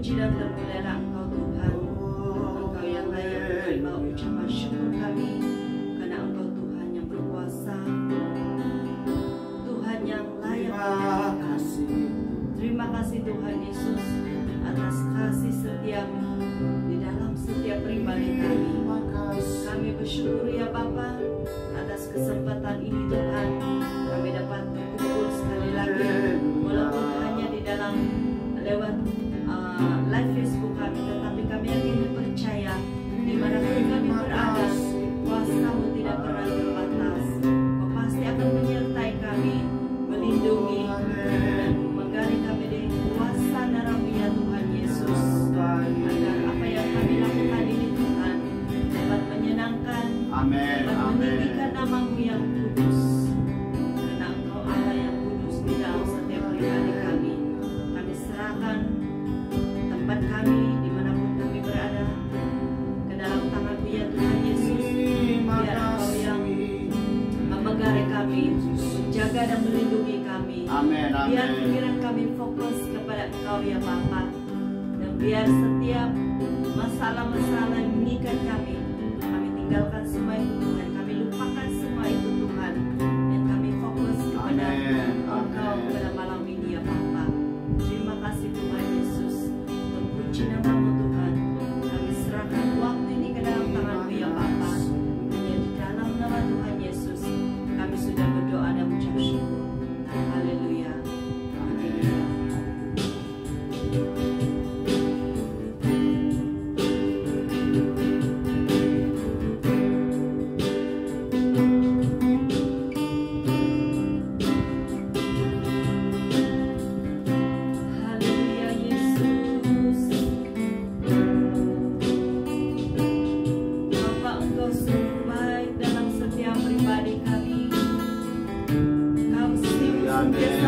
terpuji dan termulialah Engkau Tuhan. Engkau yang layak menerima ucapan syukur kami, karena Engkau Tuhan yang berkuasa, Tuhan yang layak menerima. Terima kasih Tuhan Yesus atas kasih setiamu di dalam setiap pribadi kami. Kami bersyukur ya Bapa atas kesempatan ini Tuhan. Kami dapat berkumpul sekali lagi, walaupun hanya di dalam lewat live Facebook kami, tetapi kami yakin dan percaya dimanapun kami berada, kuasa-Mu tidak pernah terbatas. Kau pasti akan menyertai kami, melindungi dan menggali kami di kuasa darah-Mu ya Tuhan Yesus, agar apa yang kami lakukan ini Tuhan dapat menyenangkan, dapat meninggikan nama-Mu yang kudus, karena Engkau Allah yang kudus di dalam setiap pribadi kami. Kami serahkan tempat kami dimanapun kami berada ke dalam tangan-Mu ya Tuhan Yesus. Biar Engkau yang memegang kami, menjaga dan melindungi kami. Biar pikiran kami fokus kepada Engkau ya Bapa, dan biar setiap masalah-masalah yang mengikat kami tinggalkan semua itu Tuhan, kami lupakan semua itu Tuhan, dan kami fokus kepada Engkau pada malam ini ya Bapa. Terima kasih Tuhan Yesus, terpuji nama-Mu Tuhan. Kami serahkan waktu ini ke dalam tangan-Mu ya Bapa. Hanya di dalam nama Tuhan Yesus kami sudah berdoa dan mengucap syukur. Haleluya. Amin.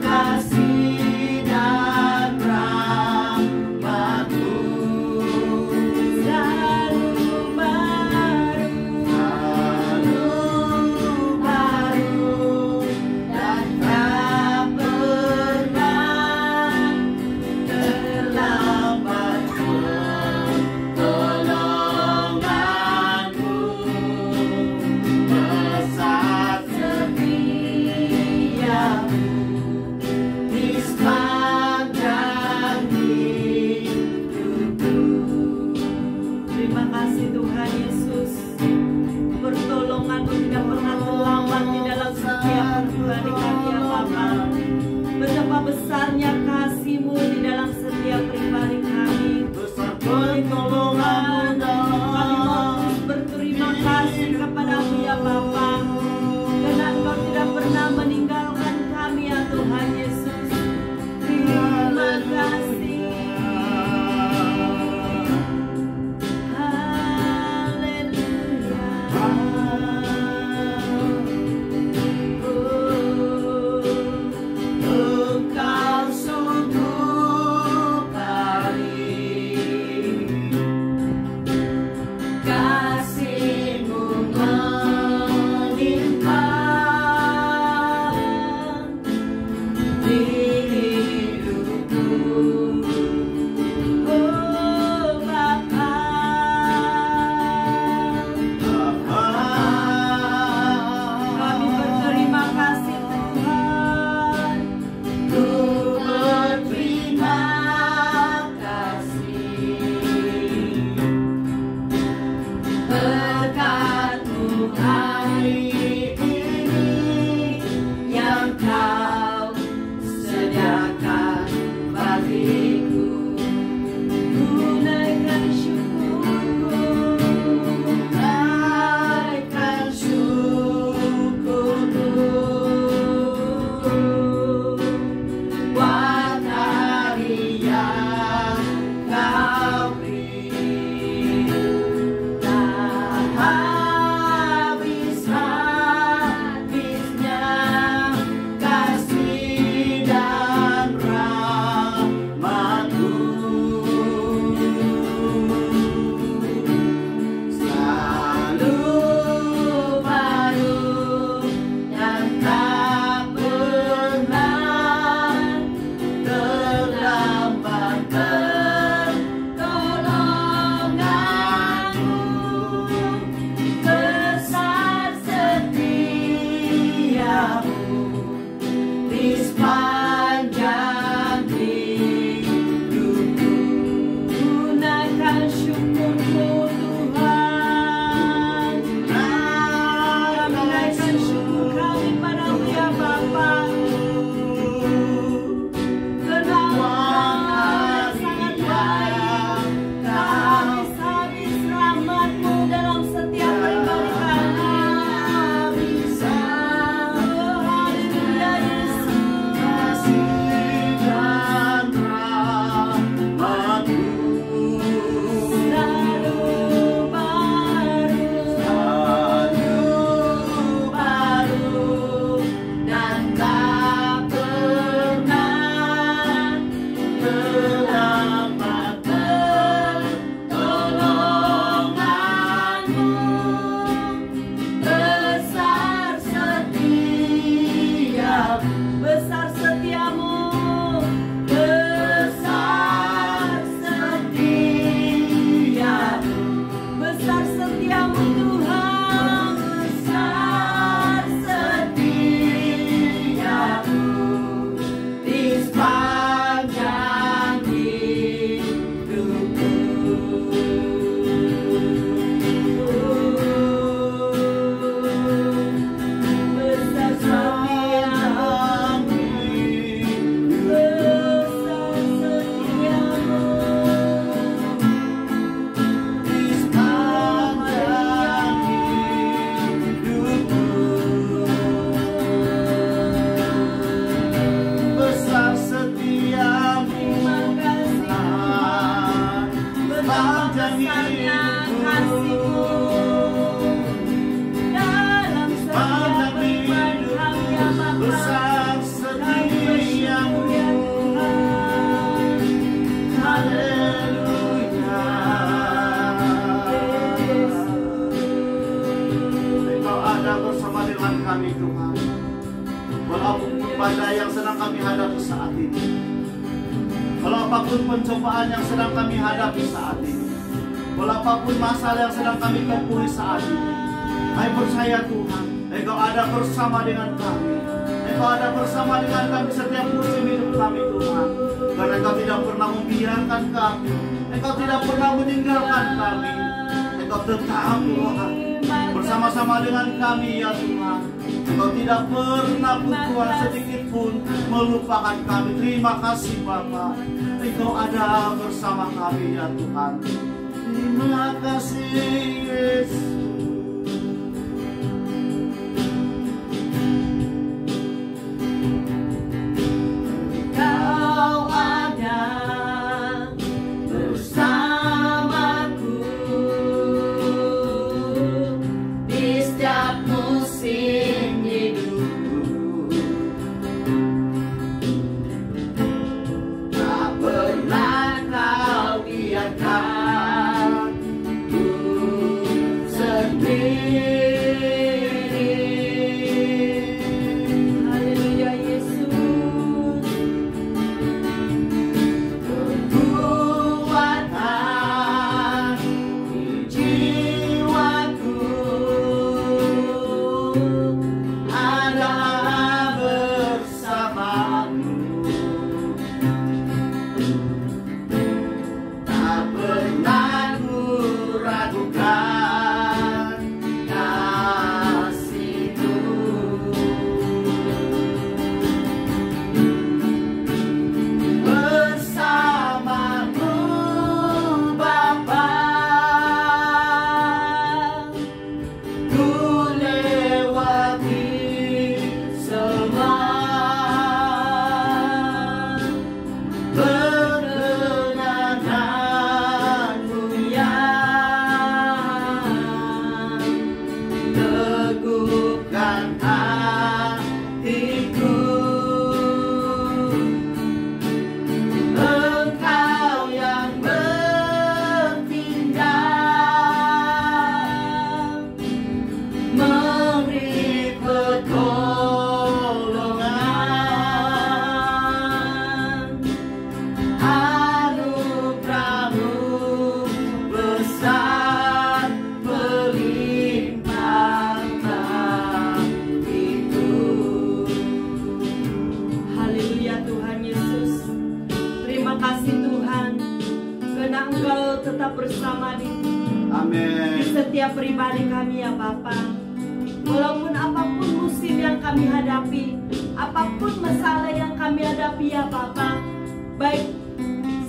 Kasih dan rahmat besarnya kasih-Mu dalam setiap pribadi kami ya Bapa. besar setiamu. Haleluya. Engkau ada bersama dengan kami Tuhan. Walaupun badai yang sedang kami hadapi saat ini, walau apapun pencobaan yang sedang kami hadapi saat ini, walau apapun masalah yang sedang kami tempuhi saat ini, kami percaya Tuhan, Engkau ada bersama dengan kami. Engkau ada bersama dengan kami setiap musim hidup kami Tuhan. Karena Engkau tidak pernah membiarkan kami, Engkau tidak pernah meninggalkan kami. Engkau tetap Tuhan bersama-sama dengan kami ya Tuhan. Engkau tidak pernah Tuhan sedikit pun melupakan kami. Terima kasih Bapa, Engkau ada bersama kami ya Tuhan. Terima kasih Yesus. Bersama di Amin. setiap pribadi kami ya Bapa. Walaupun apapun musim yang kami hadapi, apapun masalah yang kami hadapi ya Bapa, baik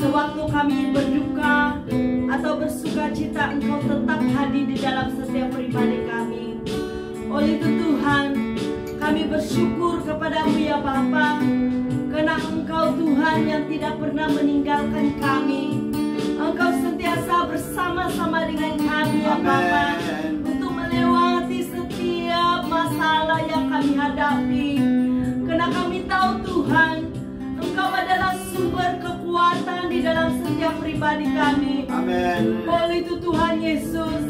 sewaktu kami berduka atau bersuka cita, Engkau tetap hadir di dalam setiap pribadi kami. Oleh itu Tuhan, kami bersyukur kepadamu ya Bapa, karena Engkau Tuhan yang tidak pernah meninggalkan kami. Engkau sentiasa bersama-sama dengan kami ya Bapa, untuk melewati setiap masalah yang kami hadapi. Karena kami tahu Tuhan, Engkau adalah sumber kekuatan di dalam setiap pribadi kami. Amin. Oleh itu Tuhan Yesus,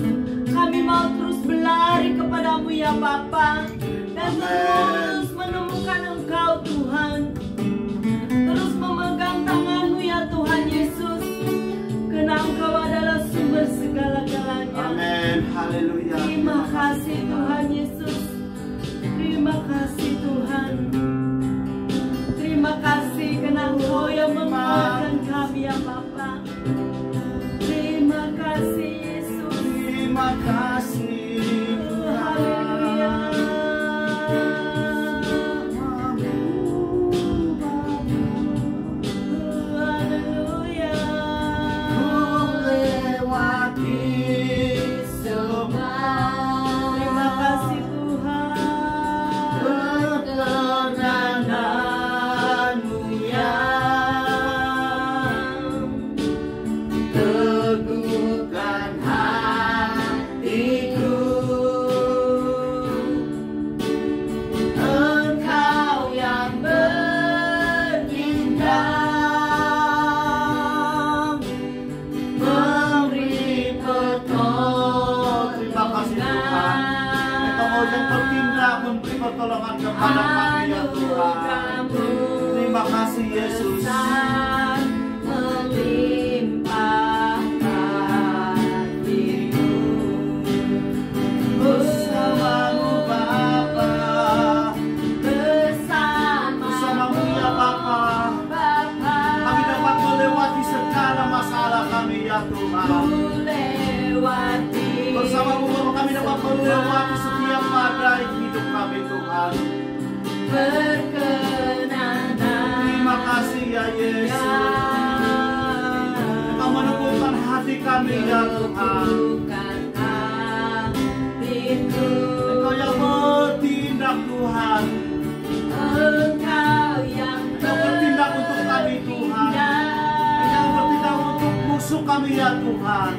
kami mau terus berlari kepadamu ya Bapa, dan terus menemukan Engkau Tuhan, terus memegang tanganmu ya Tuhan Yesus, karena Engkau adalah sumber segala-galanya. Amin. Haleluya. Terima kasih Tuhan Yesus. Terima kasih Tuhan. Terima kasih karena Engkau yang menguatkan kami ya Bapa. Terima kasih Yesus. Terima kasih. Haleluya. mana masalah kami ya Tuhan. Bersama-mu Bapa kami dapat melewati setiap badai hidup kami Tuhan. Terima kasih ya Yesus. Engkau meneguhkan hati kami ya Tuhan. Engkau yang bertindak Tuhan. Engkau bertindak untuk kami Tuhan. Engkau bertindak untuk musuh kami ya Tuhan.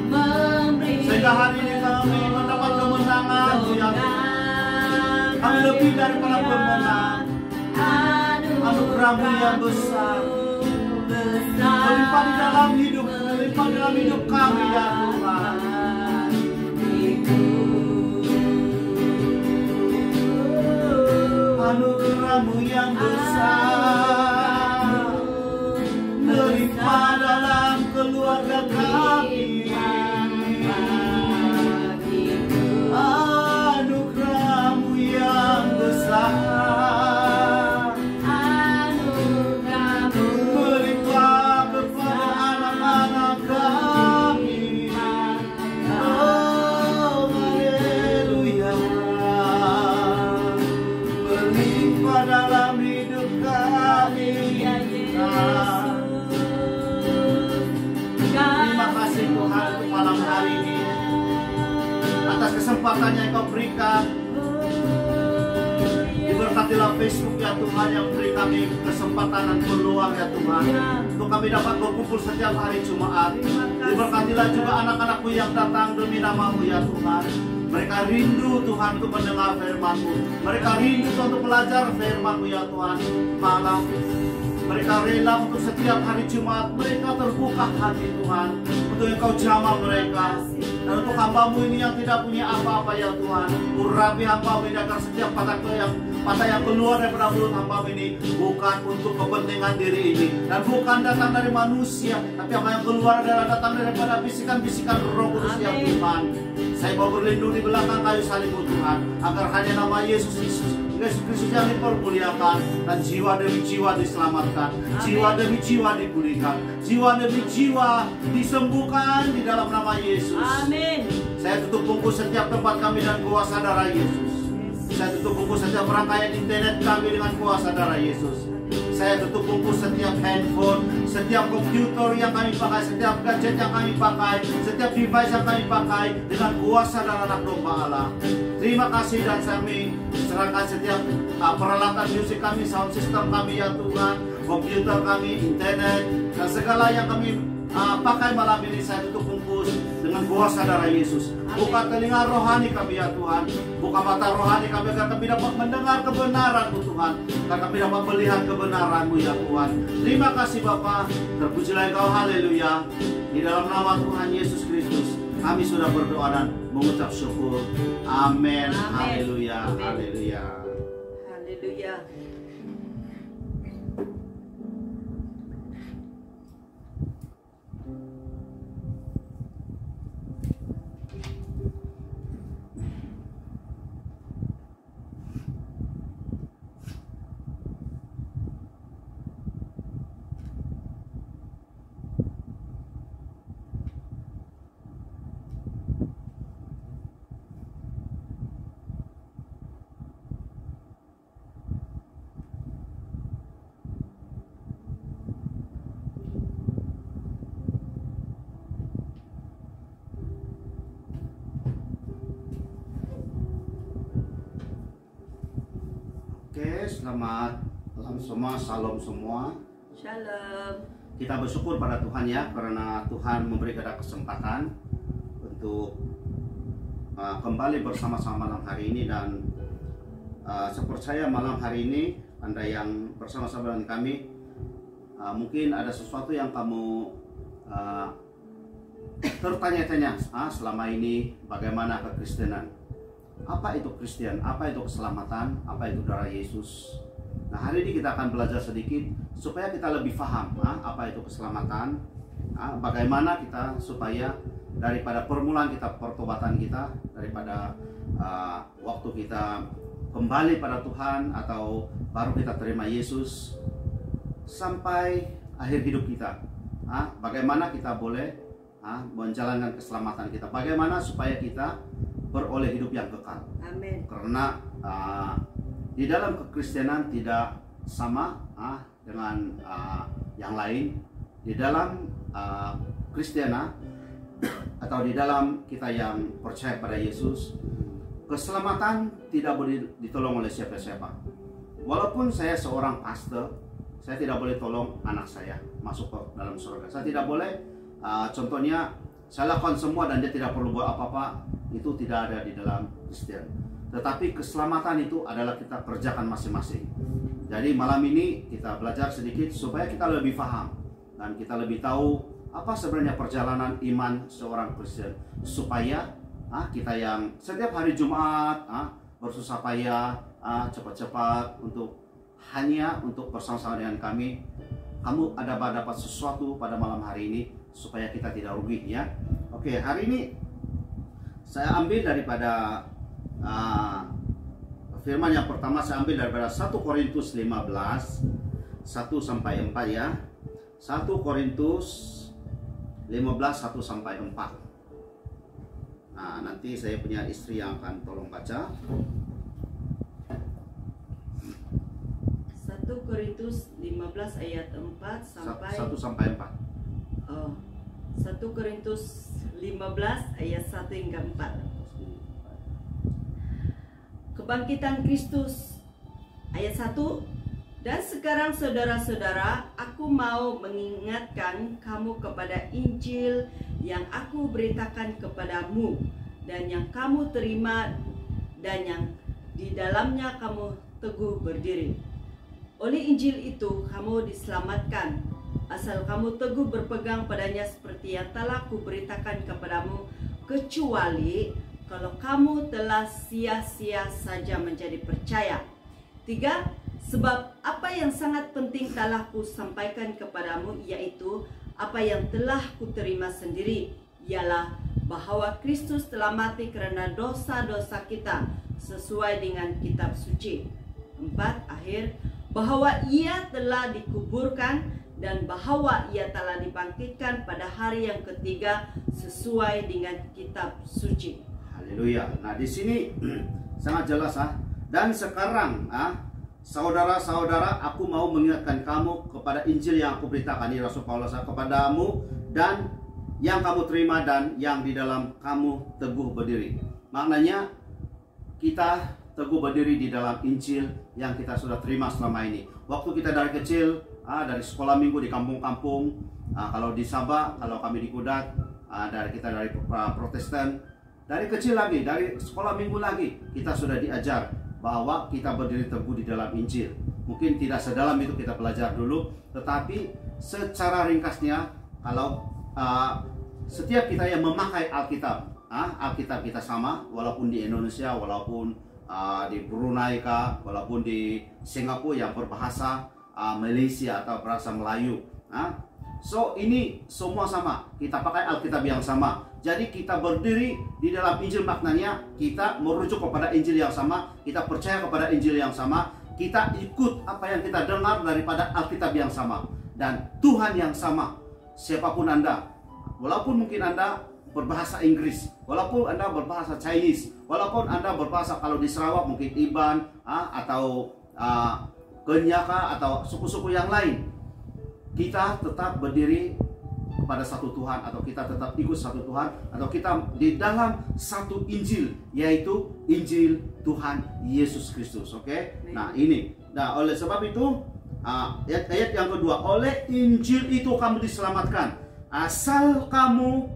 Sehingga hari ini kami mendapat kemenangan ya Tuhan. Kami lebih daripada pemenang. Anugerah-Mu yang besar melimpah di dalam hidup, melimpah di dalam hidup kami ya Tuhan. Anugerah-Mu yang besar melimpah dalam keluarga kami. Anugerah-Mu yang besar melimpah kepada anak-anak kami. Oh, haleluya. Melimpah dalam hidup kami. Terima kasih Tuhan untuk malam hari ini, atas kesempatan yang Kau berikan. Diberkatilah Facebook ya Tuhan, yang beri kami kesempatan dan peluang ya Tuhan, untuk kami dapat berkumpul setiap hari Jumat. Diberkatilah juga anak-anak-Mu yang datang demi nama-Mu ya Tuhan. Mereka rindu Tuhan untuk mendengar firman-Mu. Mereka rindu untuk belajar firman-Mu ya Tuhan. Malam mereka rela untuk setiap hari Jumat mereka terbuka hati Tuhan, untuk Engkau jamah mereka. Dan untuk hamba-Mu ini yang tidak punya apa-apa ya Tuhan, urapi hamba-Mu ini agar setiap kata yang keluar daripada mulut hamba-Mu ini bukan untuk kepentingan diri ini, dan bukan datang dari manusia, tapi apa yang keluar adalah datang daripada bisikan-bisikan Roh Kudus yang Tuhan. Saya mau berlindung di belakang kayu salib-Mu Tuhan, agar hanya nama Yesus Kristus yang dipermuliakan, dan jiwa demi jiwa diselamatkan, jiwa demi jiwa dipulihkan, jiwa demi jiwa disembuhkan di dalam nama Yesus. Amin. Saya tutup bungkus setiap tempat kami dan kuasa darah Yesus. Saya tutup bungkus setiap rangkaian internet kami dengan kuasa darah Yesus. Saya tutup bungkus setiap handphone, setiap komputer yang kami pakai, setiap gadget yang kami pakai, setiap device yang kami pakai dengan kuasa dan anak domba Allah. Terima kasih, dan kami serahkan setiap peralatan musik kami, sound system kami ya Tuhan, komputer kami, internet, dan segala yang kami pakai malam ini. Saya tutup bungkus dengan kuasa darah Yesus. Buka telinga rohani kami ya Tuhan, buka mata rohani kami agar kami dapat mendengar kebenaran-Mu Tuhan, agar kami dapat melihat kebenaran-Mu ya Tuhan. Terima kasih Bapa, terpujilah Engkau, haleluya. Di dalam nama Tuhan Yesus Kristus kami sudah berdoa dan mengucap syukur. Amin. Haleluya. Haleluya. Haleluya. Oke, selamat malam semua, salam semua. Shalom. Kita bersyukur pada Tuhan ya, karena Tuhan memberi kita kesempatan untuk kembali bersama-sama malam hari ini. Dan saya percaya malam hari ini Anda yang bersama-sama dengan kami, mungkin ada sesuatu yang kamu tertanya-tanya selama ini, bagaimana kekristenan. Apa itu Kristen? Apa itu keselamatan? Apa itu darah Yesus? Nah, hari ini kita akan belajar sedikit supaya kita lebih paham apa itu keselamatan, bagaimana kita supaya daripada permulaan kita, pertobatan kita, daripada waktu kita kembali pada Tuhan atau baru kita terima Yesus sampai akhir hidup kita. bagaimana kita boleh menjalankan keselamatan kita, bagaimana supaya kita beroleh hidup yang kekal. Amin. Karena di dalam kekristenan tidak sama dengan yang lain. Di dalam Kristena atau di dalam kita yang percaya pada Yesus, keselamatan tidak boleh ditolong oleh siapa-siapa. Walaupun saya seorang pastor, saya tidak boleh tolong anak saya masuk ke dalam surga. Saya tidak boleh, contohnya, saya lakukan semua dan dia tidak perlu buat apa-apa. Itu tidak ada di dalam Kristen. Tetapi keselamatan itu adalah kita kerjakan masing-masing. Jadi malam ini kita belajar sedikit supaya kita lebih paham dan kita lebih tahu apa sebenarnya perjalanan iman seorang Kristen, supaya kita yang setiap hari Jumat bersusah payah cepat-cepat hanya untuk bersama-sama dengan kami, kamu dapat sesuatu pada malam hari ini supaya kita tidak rugi, ya. Oke, hari ini saya ambil daripada firman yang pertama, saya ambil daripada 1 Korintus 15 1 sampai 4, ya. 1 Korintus 15 1 sampai 4. Nah, nanti saya punya istri yang akan tolong baca. 1 Korintus 15 ayat 4 sampai 1 sampai 4. 1 Korintus 15 ayat 1 hingga 4. Kebangkitan Kristus ayat 1. Dan sekarang saudara-saudara, aku mau mengingatkan kamu kepada Injil yang aku beritakan kepadamu dan yang kamu terima dan yang di dalamnya kamu teguh berdiri. Oleh Injil itu kamu diselamatkan, asal kamu teguh berpegang padanya seperti yang telah kuberitakan kepadamu, kecuali kalau kamu telah sia-sia saja menjadi percaya. 3. Sebab apa yang sangat penting telah kusampaikan kepadamu, yaitu apa yang telah kuterima sendiri, ialah bahwa Kristus telah mati kerana dosa-dosa kita sesuai dengan kitab suci. 4. Akhir, bahwa ia telah dikuburkan dan bahwa ia telah dibangkitkan pada hari yang ketiga sesuai dengan kitab suci. Haleluya. Nah, di sini sangat jelas Dan sekarang saudara-saudara, aku mau mengingatkan kamu kepada Injil yang aku beritakan, ini Rasul Paulus, kepadamu dan yang kamu terima dan yang di dalam kamu teguh berdiri. Maknanya kita teguh berdiri di dalam Injil yang kita sudah terima selama ini. Waktu kita dari kecil, dari sekolah minggu di kampung-kampung, kalau di Sabah, kalau kami di Kudat, kita dari Protestan, dari kecil lagi, dari sekolah minggu lagi, kita sudah diajar bahwa kita berdiri teguh di dalam Injil. Mungkin tidak sedalam itu kita belajar dulu, tetapi secara ringkasnya, kalau setiap kita yang memakai Alkitab, Alkitab kita sama, walaupun di Indonesia, walaupun di Brunei kah, walaupun di Singapura yang berbahasa Malaysia atau bahasa Melayu. So ini semua sama, kita pakai Alkitab yang sama. Jadi kita berdiri di dalam Injil, maknanya kita merujuk kepada Injil yang sama, kita percaya kepada Injil yang sama, kita ikut apa yang kita dengar daripada Alkitab yang sama. Dan Tuhan yang sama, siapapun Anda, walaupun mungkin Anda berbahasa Inggris, walaupun Anda berbahasa Chinese, walaupun Anda berbahasa, kalau di Sarawak mungkin Iban atau Kenyaka atau suku-suku yang lain, kita tetap berdiri kepada satu Tuhan, atau kita tetap ikut satu Tuhan, atau kita di dalam satu Injil, yaitu Injil Tuhan Yesus Kristus. Oke? Nah, ini. Nah, oleh sebab itu, ayat yang kedua, oleh Injil itu kamu diselamatkan, asal kamu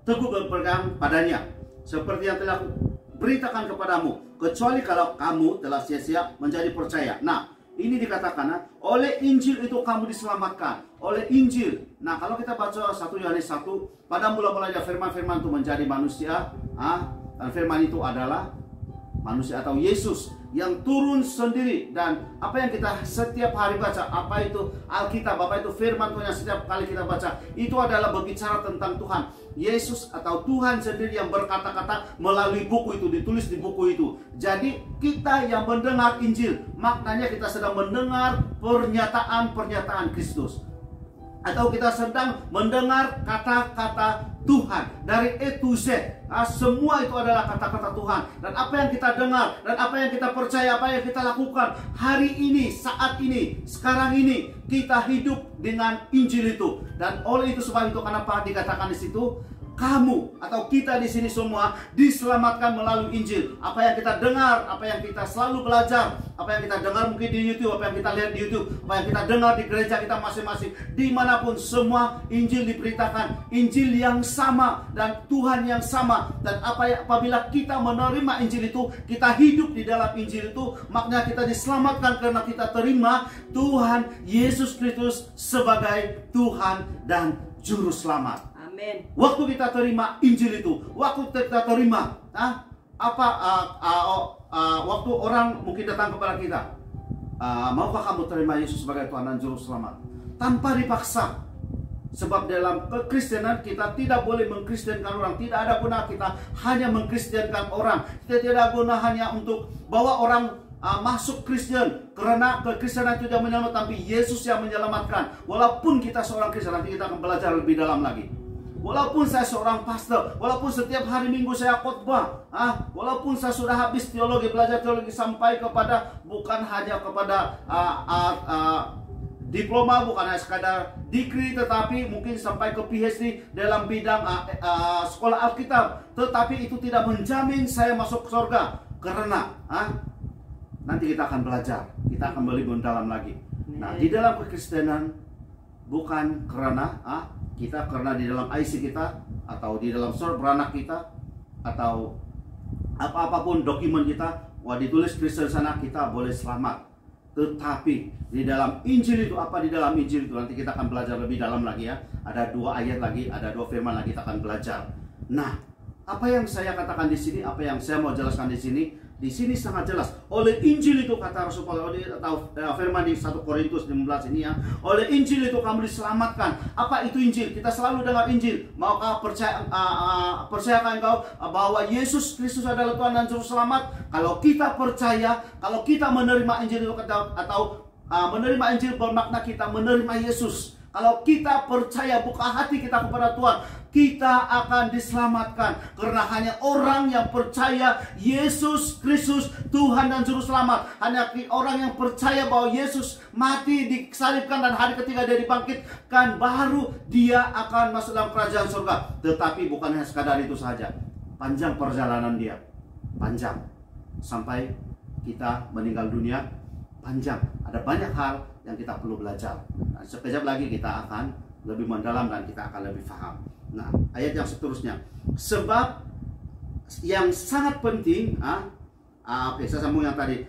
teguh berpegang padanya, seperti yang telah beritakan kepadamu, kecuali kalau kamu telah sia-sia menjadi percaya. Nah, ini dikatakan, oleh Injil itu kamu diselamatkan. Oleh Injil. Nah, kalau kita baca 1 Yohanes 1, pada mula-mulanya firman-firman itu menjadi manusia. Dan firman itu adalah manusia atau Yesus yang turun sendiri. Dan apa yang kita setiap hari baca, apa itu Alkitab, apa itu firman Tuhan yang setiap kali kita baca, itu adalah berbicara tentang Tuhan Yesus atau Tuhan sendiri yang berkata-kata melalui buku itu, ditulis di buku itu. Jadi kita yang mendengar Injil, maknanya kita sedang mendengar pernyataan-pernyataan Kristus. atau kita sedang mendengar kata-kata Tuhan dari A to Z. Semua itu adalah kata-kata Tuhan. Dan apa yang kita dengar, dan apa yang kita percaya, apa yang kita lakukan hari ini, saat ini, sekarang ini, kita hidup dengan Injil itu. Dan oleh itu, sebab itu kenapa dikatakan di situ, kamu atau kita di sini semua diselamatkan melalui Injil. Apa yang kita dengar, apa yang kita selalu belajar, apa yang kita dengar mungkin di YouTube, apa yang kita lihat di YouTube, apa yang kita dengar di gereja kita masing-masing, dimanapun semua Injil diberitakan, Injil yang sama dan Tuhan yang sama. Dan apabila kita menerima Injil itu, kita hidup di dalam Injil itu, maknanya kita diselamatkan karena kita terima Tuhan Yesus Kristus sebagai Tuhan dan Juru Selamat. Amen. Waktu kita terima Injil itu, waktu kita terima waktu orang mungkin datang kepada kita, maukah kamu terima Yesus sebagai Tuhan dan Juru Selamat? Tanpa dipaksa. Sebab dalam kekristenan kita tidak boleh mengkristenkan orang. Tidak ada guna kita hanya mengkristenkan orang. Kita tidak guna hanya untuk bawa orang masuk Kristen, karena kekristenan itu tidak menyelamatkan, tapi Yesus yang menyelamatkan. Walaupun kita seorang Kristen, nanti kita akan belajar lebih dalam lagi. Walaupun saya seorang pastor, walaupun setiap hari Minggu saya khotbah, walaupun saya sudah habis teologi, belajar teologi sampai kepada bukan hanya kepada diploma, bukan hanya sekadar degree, tetapi mungkin sampai ke PhD dalam bidang sekolah Alkitab, tetapi itu tidak menjamin saya masuk surga. Karena nanti kita akan belajar, kita akan lebih mendalam lagi. Nah, di dalam kekristenan bukan karena kita karena di dalam IC kita atau di dalam surat beranak kita atau apapun dokumen kita, ditulis Kristen sana, kita boleh selamat. Tetapi di dalam Injil itu, apa di dalam Injil itu, nanti kita akan belajar lebih dalam lagi ya. Ada 2 ayat lagi, ada 2 firman lagi kita akan belajar. Nah, apa yang saya katakan di sini, apa yang saya mau jelaskan di sini sangat jelas. Oleh Injil itu, kata Rasul Paulus atau firman di 1 Korintus 15 ini ya, oleh Injil itu kamu diselamatkan. Apa itu Injil? Kita selalu dengar Injil. Maukah percayakan engkau bahwa Yesus Kristus adalah Tuhan dan Juru Selamat? Kalau kita percaya, kalau kita menerima Injil itu atau menerima Injil bermakna kita menerima Yesus. Kalau kita percaya, buka hati kita kepada Tuhan, kita akan diselamatkan. Karena hanya orang yang percaya Yesus Kristus Tuhan dan Juru Selamat, hanya orang yang percaya bahwa Yesus mati, disalibkan, dan hari ketiga dia dibangkitkan, baru dia akan masuk dalam kerajaan surga. Tetapi bukan hanya sekadar itu saja, panjang perjalanan dia, panjang sampai kita meninggal dunia, panjang. Ada banyak hal yang kita perlu belajar. Nah, sekejap lagi kita akan lebih mendalam dan kita akan lebih paham. Nah, ayat yang seterusnya, sebab yang sangat penting, oke, saya sambung yang tadi,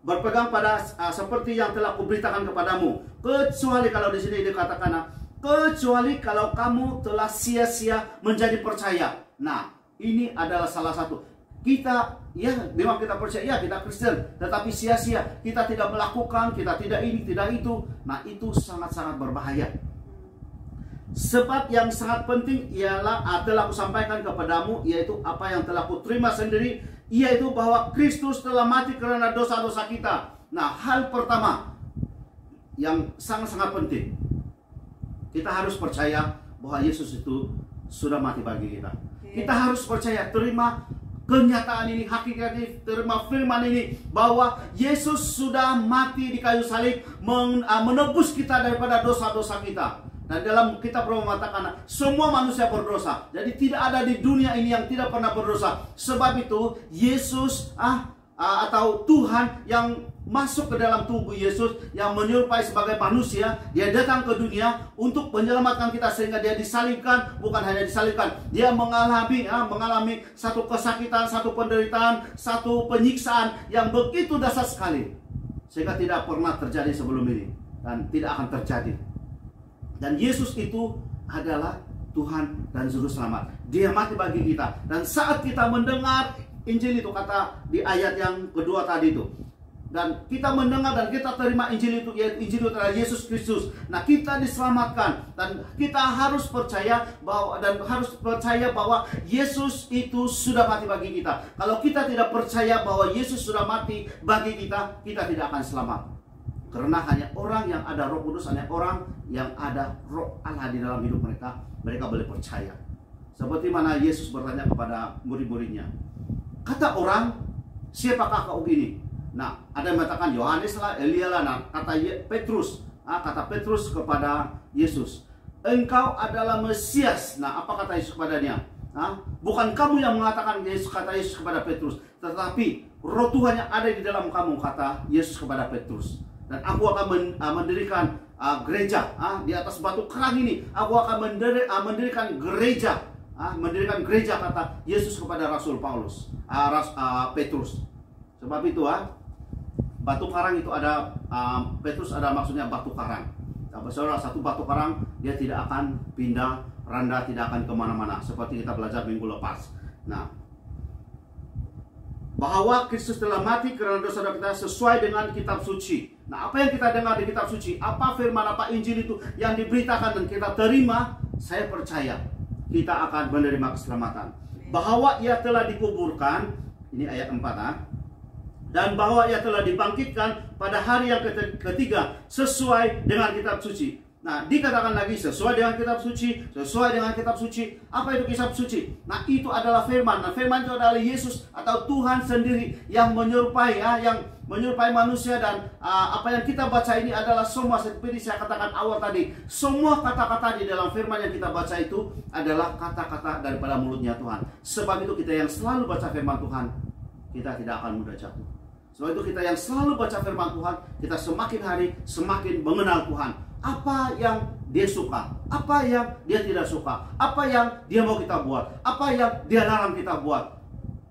berpegang pada seperti yang telah kuberitakan kepadamu, kecuali kalau di sini dikatakan, kecuali kalau kamu telah sia-sia menjadi percaya. Nah, ini adalah salah satu. Kita, ya memang kita percaya, ya kita Kristen, tetapi sia-sia, kita tidak melakukan, kita tidak ini, tidak itu. Nah, itu sangat-sangat berbahaya. Sebab yang sangat penting ialah telah kusampaikan kepadamu, yaitu apa yang telah kuterima sendiri, yaitu bahwa Kristus telah mati karena dosa-dosa kita. Nah, hal pertama yang sangat-sangat penting, kita harus percaya bahwa Yesus itu sudah mati bagi kita. Kita harus percaya, terima kenyataan ini, hakikat ini, terima firman ini, bahwa Yesus sudah mati di kayu salib, menebus kita daripada dosa-dosa kita. Dan dalam kitab Roma mengatakan semua manusia berdosa. Jadi tidak ada di dunia ini yang tidak pernah berdosa. Sebab itu Yesus atau Tuhan yang masuk ke dalam tubuh Yesus, yang menyerupai sebagai manusia, dia datang ke dunia untuk menyelamatkan kita, sehingga dia disalibkan. Bukan hanya disalibkan, dia mengalami satu kesakitan, satu penderitaan, satu penyiksaan yang begitu dahsyat sekali, sehingga tidak pernah terjadi sebelum ini dan tidak akan terjadi. Dan Yesus itu adalah Tuhan dan Juru Selamat. Dia mati bagi kita. Dan saat kita mendengar Injil itu, kata di ayat yang kedua tadi itu, dan kita mendengar dan kita terima Injil itu, yaitu Injil itu adalah Yesus Kristus. Nah, kita diselamatkan dan kita harus percaya bahwa Yesus itu sudah mati bagi kita. Kalau kita tidak percaya bahwa Yesus sudah mati bagi kita, kita tidak akan selamat. Karena hanya orang yang ada Roh Kudus, hanya orang yang ada Roh Allah di dalam hidup mereka, mereka boleh percaya. Seperti mana Yesus bertanya kepada murid-muridnya, kata orang, siapakah kau ini? Nah, ada yang mengatakan Yohanes lah, Elia lah. Nah, kata Petrus kepada Yesus, engkau adalah Mesias. Nah, apa kata Yesus kepadanya? Bukan kamu yang mengatakan, kata Yesus kepada Petrus, tetapi Roh Tuhan yang ada di dalam kamu, kata Yesus kepada Petrus. Dan aku akan mendirikan gereja di atas batu karang ini. Aku akan mendirikan gereja, kata Yesus kepada Rasul Petrus. Sebab itu batu karang itu ada, Petrus ada maksudnya batu karang. Saudara, satu batu karang dia tidak akan pindah, randa, tidak akan kemana-mana. Seperti kita belajar minggu lepas. Nah, bahwa Kristus telah mati karena dosa kita sesuai dengan kitab suci. Nah, apa yang kita dengar di kitab suci, apa firman, apa Injil itu yang diberitakan dan kita terima, saya percaya kita akan menerima keselamatan. Bahwa ia telah dikuburkan, ini ayat 4, dan bahwa ia telah dibangkitkan pada hari yang ketiga sesuai dengan kitab suci. Nah, dikatakan lagi sesuai dengan kitab suci, sesuai dengan kitab suci. Apa itu kitab suci? Nah, itu adalah firman. Nah, firman itu adalah Yesus atau Tuhan sendiri yang menyerupai, yang menyerupai manusia. Dan apa yang kita baca ini adalah semua, seperti saya katakan awal tadi, semua kata-kata di dalam firman yang kita baca itu adalah kata-kata daripada mulutnya Tuhan. Sebab itu kita yang selalu baca firman Tuhan, kita tidak akan mudah jatuh. Sebab itu kita yang selalu baca firman Tuhan, kita semakin hari semakin mengenal Tuhan. Apa yang dia suka, apa yang dia tidak suka, apa yang dia mau kita buat, apa yang dia larang kita buat.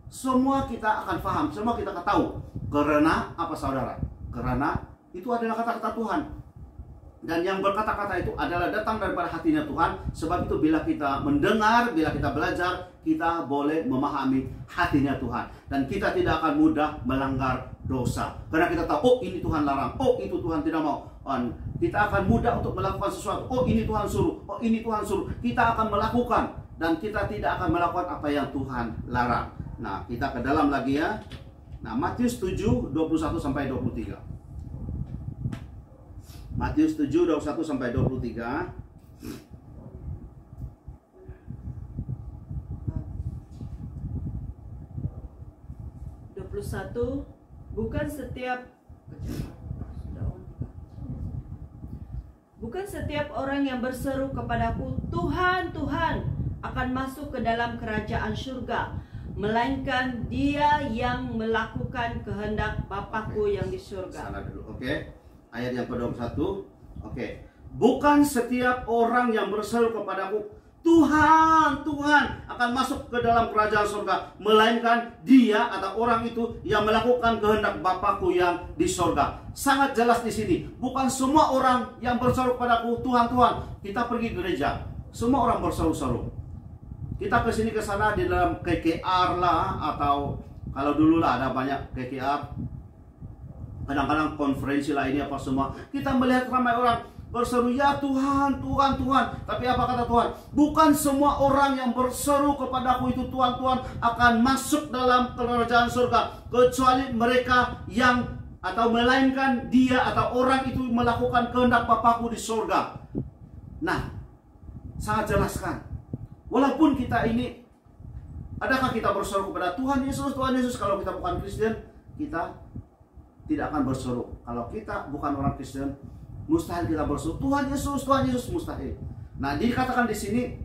Semua kita akan paham, semua kita akan tahu. Karena apa, saudara? Karena itu adalah kata-kata Tuhan. Dan yang berkata-kata itu adalah datang daripada hatinya Tuhan. Sebab itu bila kita mendengar, bila kita belajar, kita boleh memahami hatinya Tuhan. Dan kita tidak akan mudah melanggar dosa. Karena kita tahu, oh ini Tuhan larang, oh itu Tuhan tidak mau. Kita akan mudah untuk melakukan sesuatu. Oh ini Tuhan suruh, oh ini Tuhan suruh. Kita akan melakukan. Dan kita tidak akan melakukan apa yang Tuhan larang. Nah, kita ke dalam lagi ya. Nah, Matius 7, 21-23. Matius 7, 21-23. Bukan setiap orang yang berseru kepadaku, Tuhan, Tuhan, akan masuk ke dalam kerajaan surga, melainkan dia yang melakukan kehendak Bapakku yang di surga. Sana dulu, oke. Ayat yang ke-21. Oke. Bukan setiap orang yang berseru kepadaku, Tuhan, Tuhan, akan masuk ke dalam kerajaan surga, melainkan dia atau orang itu yang melakukan kehendak Bapakku yang di surga. Sangat jelas di sini. Bukan semua orang yang berseru kepadaku, Tuhan, Tuhan. Kita pergi gereja, semua orang berseru-seru. Kita ke sini ke sana di dalam KKR lah, atau kalau dulu lah ada banyak KKR. Kadang-kadang konferensi lah ini apa semua. Kita melihat ramai orang berseru, ya Tuhan, Tuhan, Tuhan. Tapi apa kata Tuhan? Bukan semua orang yang berseru kepadaku itu Tuhan, Tuhan akan masuk dalam kerajaan surga, kecuali mereka yang atau melainkan dia atau orang itu melakukan kehendak Bapakku di surga. Nah, sangat jelaskan. Walaupun kita ini, adakah kita berseru kepada Tuhan Yesus, Tuhan Yesus? Kalau kita bukan Kristen, kita tidak akan berseru. Kalau kita bukan orang Kristen, mustahil kita berseru Tuhan Yesus, mustahil. Nah, dikatakan di sini,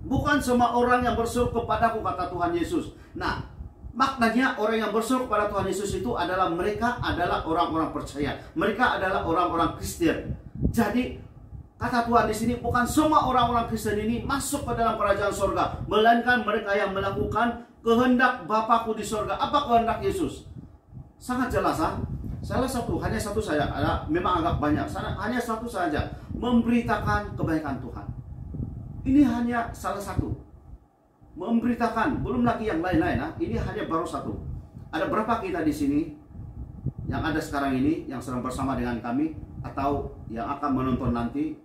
bukan semua orang yang berseru kepadaku, kata Tuhan Yesus. Nah, maknanya orang yang berseru kepada Tuhan Yesus itu adalah mereka adalah orang-orang percaya. Mereka adalah orang-orang Kristen. Jadi kata Tuhan di sini, bukan semua orang-orang Kristen ini masuk ke dalam kerajaan surga, melainkan mereka yang melakukan kehendak Bapakku di surga. Apa kehendak Yesus? Sangat jelas, salah satu, hanya satu saja. Ada memang agak banyak, hanya satu saja, memberitakan kebaikan Tuhan. Ini hanya salah satu, memberitakan, belum lagi yang lain-lain. Ini hanya baru satu. Ada berapa kita di sini yang ada sekarang ini, yang sedang bersama dengan kami, atau yang akan menonton nanti?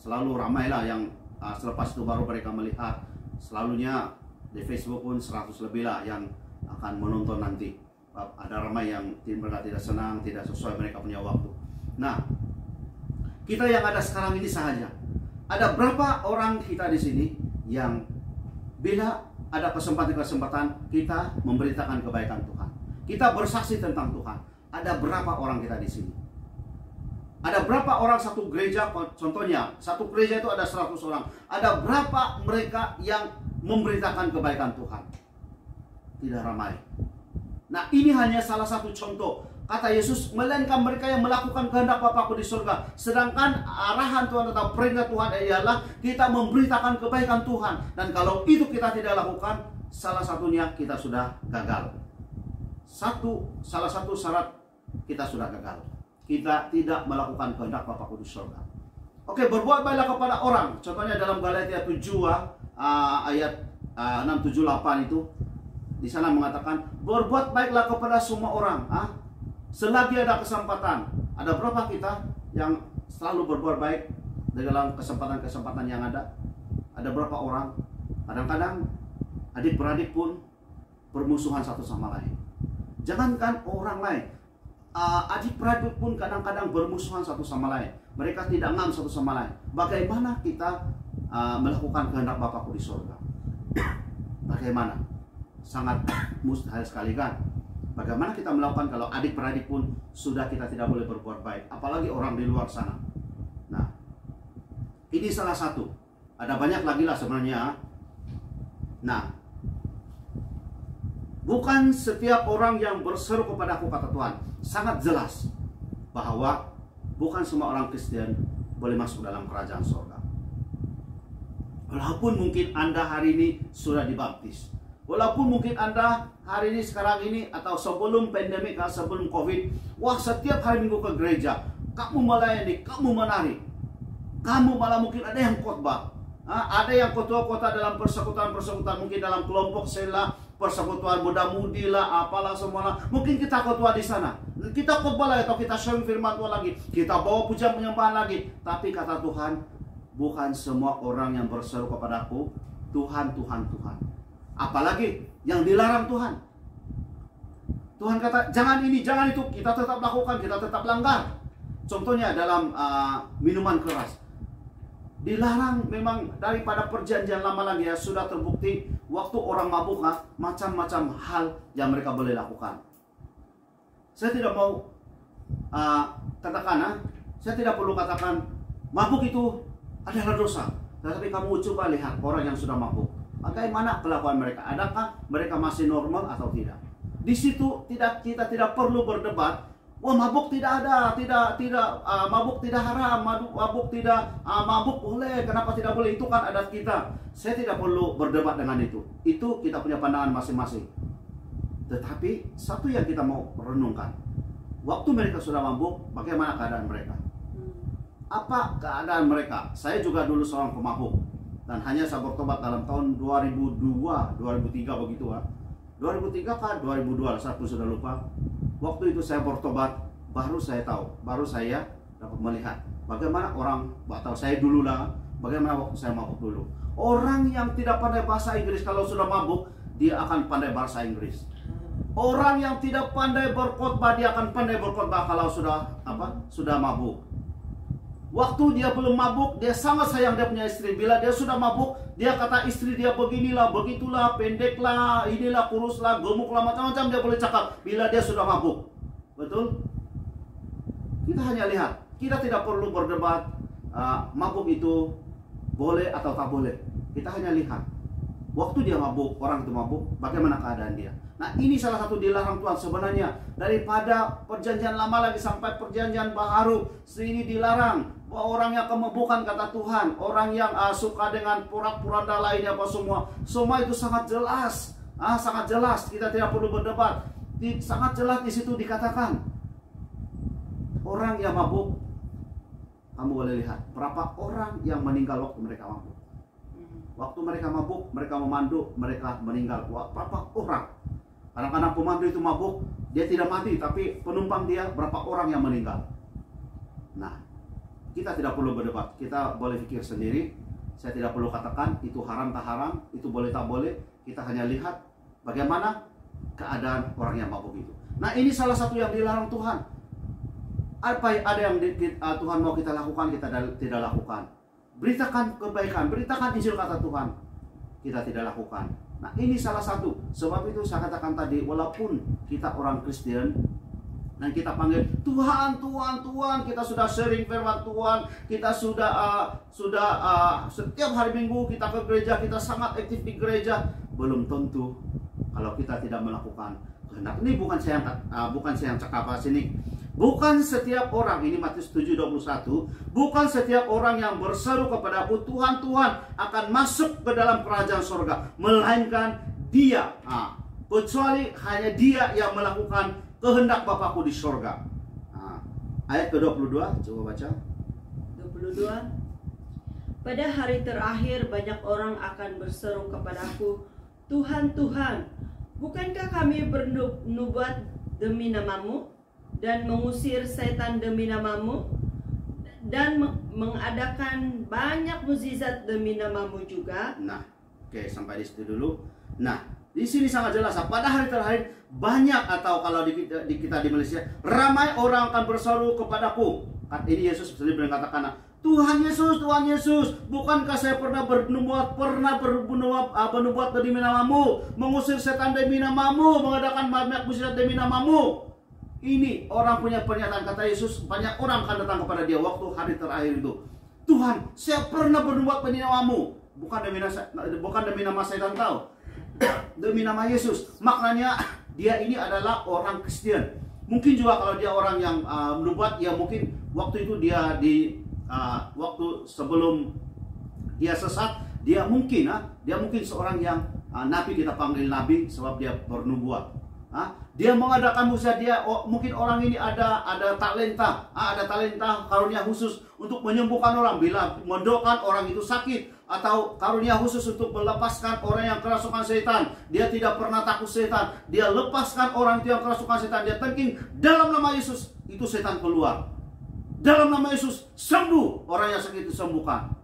Selalu ramailah yang selepas itu baru mereka melihat. Selalunya di Facebook pun 100 lebih lah yang akan menonton nanti. Ada ramai yang mereka tidak senang, tidak sesuai mereka punya waktu. Nah, kita yang ada sekarang ini saja. Ada berapa orang kita di sini yang bila ada kesempatan-kesempatan kita memberitakan kebaikan Tuhan, kita bersaksi tentang Tuhan. Ada berapa orang kita di sini? Ada berapa orang satu gereja? Contohnya, satu gereja itu ada 100 orang. Ada berapa mereka yang memberitakan kebaikan Tuhan? Tidak ramai. Nah, ini hanya salah satu contoh. Kata Yesus, melainkan mereka yang melakukan kehendak Bapa-Ku di surga. Sedangkan arahan Tuhan atau perintah Tuhan ialah kita memberitakan kebaikan Tuhan. Dan kalau itu kita tidak lakukan, salah satunya kita sudah gagal. Salah satu syarat kita sudah gagal. Kita tidak melakukan kehendak Bapa-Ku di surga. Oke, berbuat baiklah kepada orang. Contohnya dalam Galatia 7 ayat 6, 7, 8 itu. Di sana mengatakan, berbuat baiklah kepada semua orang. Selagi ada kesempatan. Ada berapa kita yang selalu berbuat baik dalam kesempatan-kesempatan yang ada? Ada berapa orang? Kadang-kadang adik-beradik pun bermusuhan satu sama lain. Jangankan orang lain, adik-beradik pun kadang-kadang bermusuhan satu sama lain. Mereka tidak ngam satu sama lain. Bagaimana kita melakukan kehendak Bapa-Ku di surga? Bagaimana? Sangat mustahil sekali kan? Bagaimana kita melakukan kalau adik-beradik pun sudah kita tidak boleh berbuat baik, apalagi orang di luar sana. Nah, ini salah satu. Ada banyak lagi lah sebenarnya. Nah, bukan setiap orang yang berseru kepadaku, kata Tuhan. Sangat jelas bahwa bukan semua orang Kristen boleh masuk dalam kerajaan surga. Walaupun mungkin Anda hari ini sudah dibaptis, walaupun mungkin Anda hari ini, sekarang ini, atau sebelum pandemik, sebelum COVID, wah setiap hari Minggu ke gereja, kamu melayani, kamu menari, kamu malah mungkin ada yang khotbah, ada yang ketua-kota dalam persekutuan-persekutuan, mungkin dalam kelompok sela, persekutuan muda-mudi lah, apalah semuanya. Mungkin kita ketua di sana, kita khotbah lagi, atau kita sharing firman Tuhan lagi, kita bawa pujian penyembahan lagi. Tapi kata Tuhan, bukan semua orang yang berseru kepadaku, Tuhan, Tuhan, Tuhan. Apalagi yang dilarang Tuhan. Tuhan kata, jangan ini, jangan itu. Kita tetap lakukan, kita tetap langgar. Contohnya dalam minuman keras. Dilarang memang daripada perjanjian lama lagi ya. Sudah terbukti waktu orang mabuk, macam-macam hal yang mereka boleh lakukan. Saya tidak mau katakan, saya tidak perlu katakan mabuk itu adalah dosa. Tetapi kamu coba lihat orang yang sudah mabuk. Bagaimana kelakuan mereka? Adakah mereka masih normal atau tidak? Di situ kita tidak perlu berdebat. Wah, mabuk tidak ada, mabuk tidak haram, mabuk tidak, mabuk boleh. Kenapa tidak boleh? Itu kan adat kita. Saya tidak perlu berdebat dengan itu. Itu kita punya pandangan masing-masing. Tetapi satu yang kita mau renungkan, waktu mereka sudah mabuk, bagaimana keadaan mereka? Apa keadaan mereka? Saya juga dulu seorang pemabuk. Dan hanya saya bertobat dalam tahun 2002, 2003 begitu 2003 kan 2002, saya pun sudah lupa. Waktu itu saya bertobat, baru saya tahu, baru saya dapat melihat bagaimana orang, atau saya dulu lah, bagaimana waktu saya mabuk dulu. Orang yang tidak pandai bahasa Inggris kalau sudah mabuk, dia akan pandai bahasa Inggris. Orang yang tidak pandai berkhotbah, dia akan pandai berkhotbah kalau sudah mabuk. Waktu dia belum mabuk, dia sangat sayang dia punya istri. Bila dia sudah mabuk, dia kata istri dia beginilah, begitulah, pendeklah, inilah, kuruslah, gemuklah, macam-macam dia boleh cakap. Bila dia sudah mabuk. Betul? Kita hanya lihat. Kita tidak perlu berdebat mabuk itu boleh atau tak boleh. Kita hanya lihat. Waktu dia mabuk, orang itu mabuk, bagaimana keadaan dia. Nah, ini salah satu dilarang Tuhan sebenarnya. Daripada perjanjian lama lagi sampai perjanjian baru, ini dilarang. Orang yang kemebukan, kata Tuhan, orang yang suka dengan pura-puranda lainnya apa semua itu sangat jelas. Sangat jelas, kita tidak perlu berdebat. Sangat jelas di situ dikatakan. Orang yang mabuk, kamu boleh lihat berapa orang yang meninggal waktu mereka mabuk. Waktu mereka mabuk, mereka memandu, mereka meninggal. Berapa orang? Kadang-kadang pemandu itu mabuk, dia tidak mati, tapi penumpang dia berapa orang yang meninggal. Nah, kita tidak perlu berdebat, kita boleh pikir sendiri. Saya tidak perlu katakan itu haram tak haram, itu boleh tak boleh. Kita hanya lihat bagaimana keadaan orang yang mabuk itu. Nah, ini salah satu yang dilarang Tuhan. ada yang Tuhan mau kita lakukan, kita tidak lakukan. Beritakan kebaikan, beritakan Injil kata Tuhan, kita tidak lakukan. Nah, ini salah satu. Sebab itu saya katakan tadi, walaupun kita orang Kristen dan kita panggil Tuhan, Tuhan, Tuhan, kita sudah sharing firman Tuhan, kita sudah setiap hari Minggu kita ke gereja, kita sangat aktif di gereja, belum tentu kalau kita tidak melakukan kehendak. Ini bukan saya yang cakap sini. Bukan setiap orang, ini Matius 7:21, bukan setiap orang yang berseru kepadaku Tuhan, Tuhan akan masuk ke dalam kerajaan surga, melainkan dia, kecuali hanya dia yang melakukan kehendak Bapakku di surga. Ayat ke-22, coba baca. 22. Pada hari terakhir banyak orang akan berseru kepadaku, Tuhan, Tuhan, bukankah kami bernubuat demi namamu dan mengusir setan demi namamu dan mengadakan banyak mukjizat demi namamu juga? Nah, oke, sampai di situ dulu. Nah, di sini sangat jelas. Pada hari terakhir banyak, atau kalau di kita di Malaysia, ramai orang akan berseru kepadaku. Ini Yesus sendiri mengatakan, Tuhan Yesus, Tuhan Yesus, bukankah saya pernah bernubuat demi namamu, mengusir setan demi namamu, mengadakan banyak mukjizat demi namamu? Ini orang punya pernyataan, kata Yesus, banyak orang akan datang kepada dia waktu hari terakhir itu. Tuhan, saya pernah bernubuat demi namamu, bukan demi nama setan tahu, demi nama Yesus. Maknanya dia ini adalah orang Kristen. Mungkin juga kalau dia orang yang menubuat, ya mungkin waktu itu dia waktu sebelum dia sesat, dia mungkin seorang yang nabi, kita panggil nabi sebab dia bernubuat. Dia mengadakan mukjizat, mungkin orang ini ada talenta, karunia khusus untuk menyembuhkan orang bila mendoakan orang itu sakit, atau karunia khusus untuk melepaskan orang yang kerasukan setan. Dia tidak pernah takut setan, dia lepaskan orang itu yang kerasukan setan, dia tengking dalam nama Yesus, itu setan keluar. Dalam nama Yesus sembuh, orang yang sakit disembuhkan.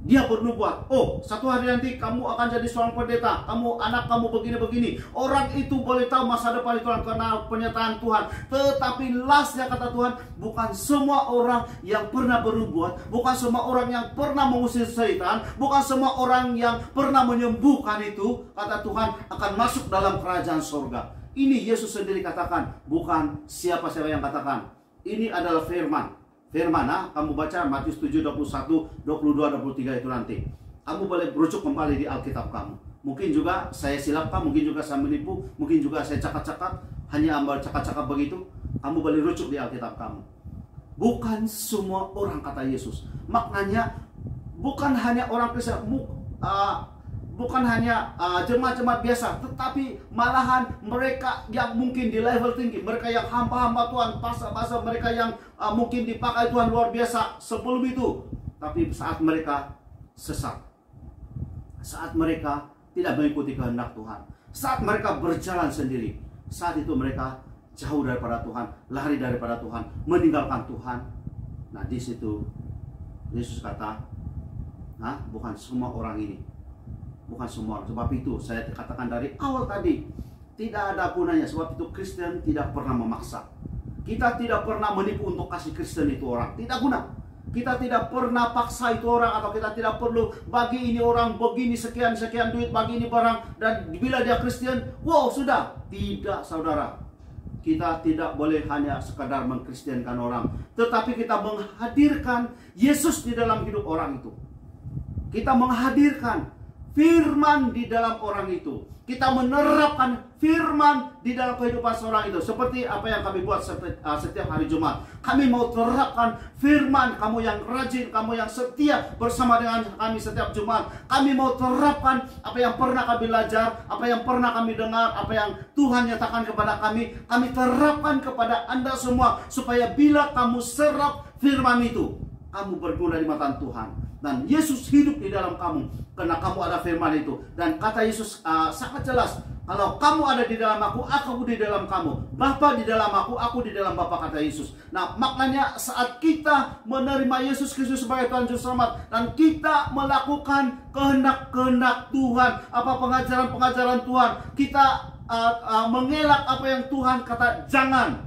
Dia bernubuat, satu hari nanti kamu akan jadi seorang pendeta, anak kamu begini-begini. Orang itu boleh tahu masa depan itu karena pernyataan Tuhan. Tetapi lastnya, kata Tuhan, bukan semua orang yang pernah bernubuat, bukan semua orang yang pernah mengusir setan, bukan semua orang yang pernah menyembuhkan itu, kata Tuhan, akan masuk dalam kerajaan surga. Ini Yesus sendiri katakan, bukan siapa-siapa yang katakan. Ini adalah firman. Kamu baca Matius 7:21, 22, 23 itu nanti. Kamu boleh berujuk kembali di Alkitab kamu. Mungkin juga saya silapkan, mungkin juga saya menipu, mungkin juga saya cakap-cakap, hanya ambil cakap-cakap begitu. Kamu boleh rujuk di Alkitab kamu. Bukan semua orang, kata Yesus. Maknanya bukan hanya orang Kristen, bukan hanya jemaat-jemaat biasa, tetapi malahan mereka yang mungkin di level tinggi, mereka yang hamba-hamba Tuhan, pastor-pastor, mereka yang mungkin dipakai Tuhan luar biasa sebelum itu. Tapi saat mereka sesat, saat mereka tidak mengikuti kehendak Tuhan, saat mereka berjalan sendiri, saat itu mereka jauh daripada Tuhan, lari daripada Tuhan, meninggalkan Tuhan. Nah, di situ Yesus kata, bukan semua orang ini. Bukan semua orang. Sebab itu saya katakan dari awal tadi, tidak ada gunanya. Sebab itu Kristen tidak pernah memaksa. Kita tidak pernah menipu untuk kasih Kristen itu orang. Tidak guna. Kita tidak pernah paksa itu orang, atau kita tidak perlu bagi ini orang begini sekian-sekian duit, bagi ini barang, dan bila dia Kristen, wow sudah. Tidak, saudara. Kita tidak boleh hanya sekadar mengkristenkan orang, tetapi kita menghadirkan Yesus di dalam hidup orang itu. Kita menghadirkan firman di dalam orang itu. Kita menerapkan firman di dalam kehidupan seorang itu. Seperti apa yang kami buat setiap hari Jumat. Kami mau terapkan firman. Kamu yang rajin, kamu yang setia bersama dengan kami setiap Jumat. Kami mau terapkan apa yang pernah kami belajar, apa yang pernah kami dengar, apa yang Tuhan nyatakan kepada kami. Kami terapkan kepada Anda semua, supaya bila kamu serap firman itu, kamu berguna di mata Tuhan. Dan Yesus hidup di dalam kamu, karena kamu ada firman itu. Dan kata Yesus sangat jelas, kalau kamu ada di dalam aku di dalam kamu. Bapa di dalam aku di dalam Bapa, kata Yesus. Nah, maknanya saat kita menerima Yesus Kristus sebagai Tuhan Juru Selamat, dan kita melakukan kehendak-kehendak Tuhan, apa pengajaran-pengajaran Tuhan, kita mengelak apa yang Tuhan kata jangan.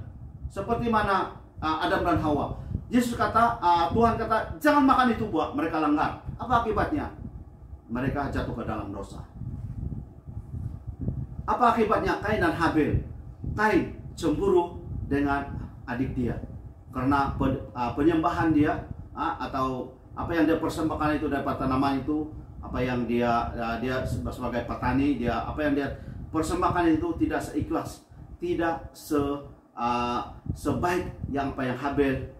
seperti mana Adam dan Hawa. Yesus kata, Tuhan kata, jangan makan itu buah. Mereka langgar. Apa akibatnya? Mereka jatuh ke dalam dosa. Apa akibatnya? Kain dan Habel. Kain cemburu dengan adik dia karena penyembahan dia, atau apa yang dia persembahkan itu dapat tanaman itu, apa yang dia sebagai petani, dia apa yang dia persembahkan itu tidak seikhlas, tidak sebaik yang apa yang Habel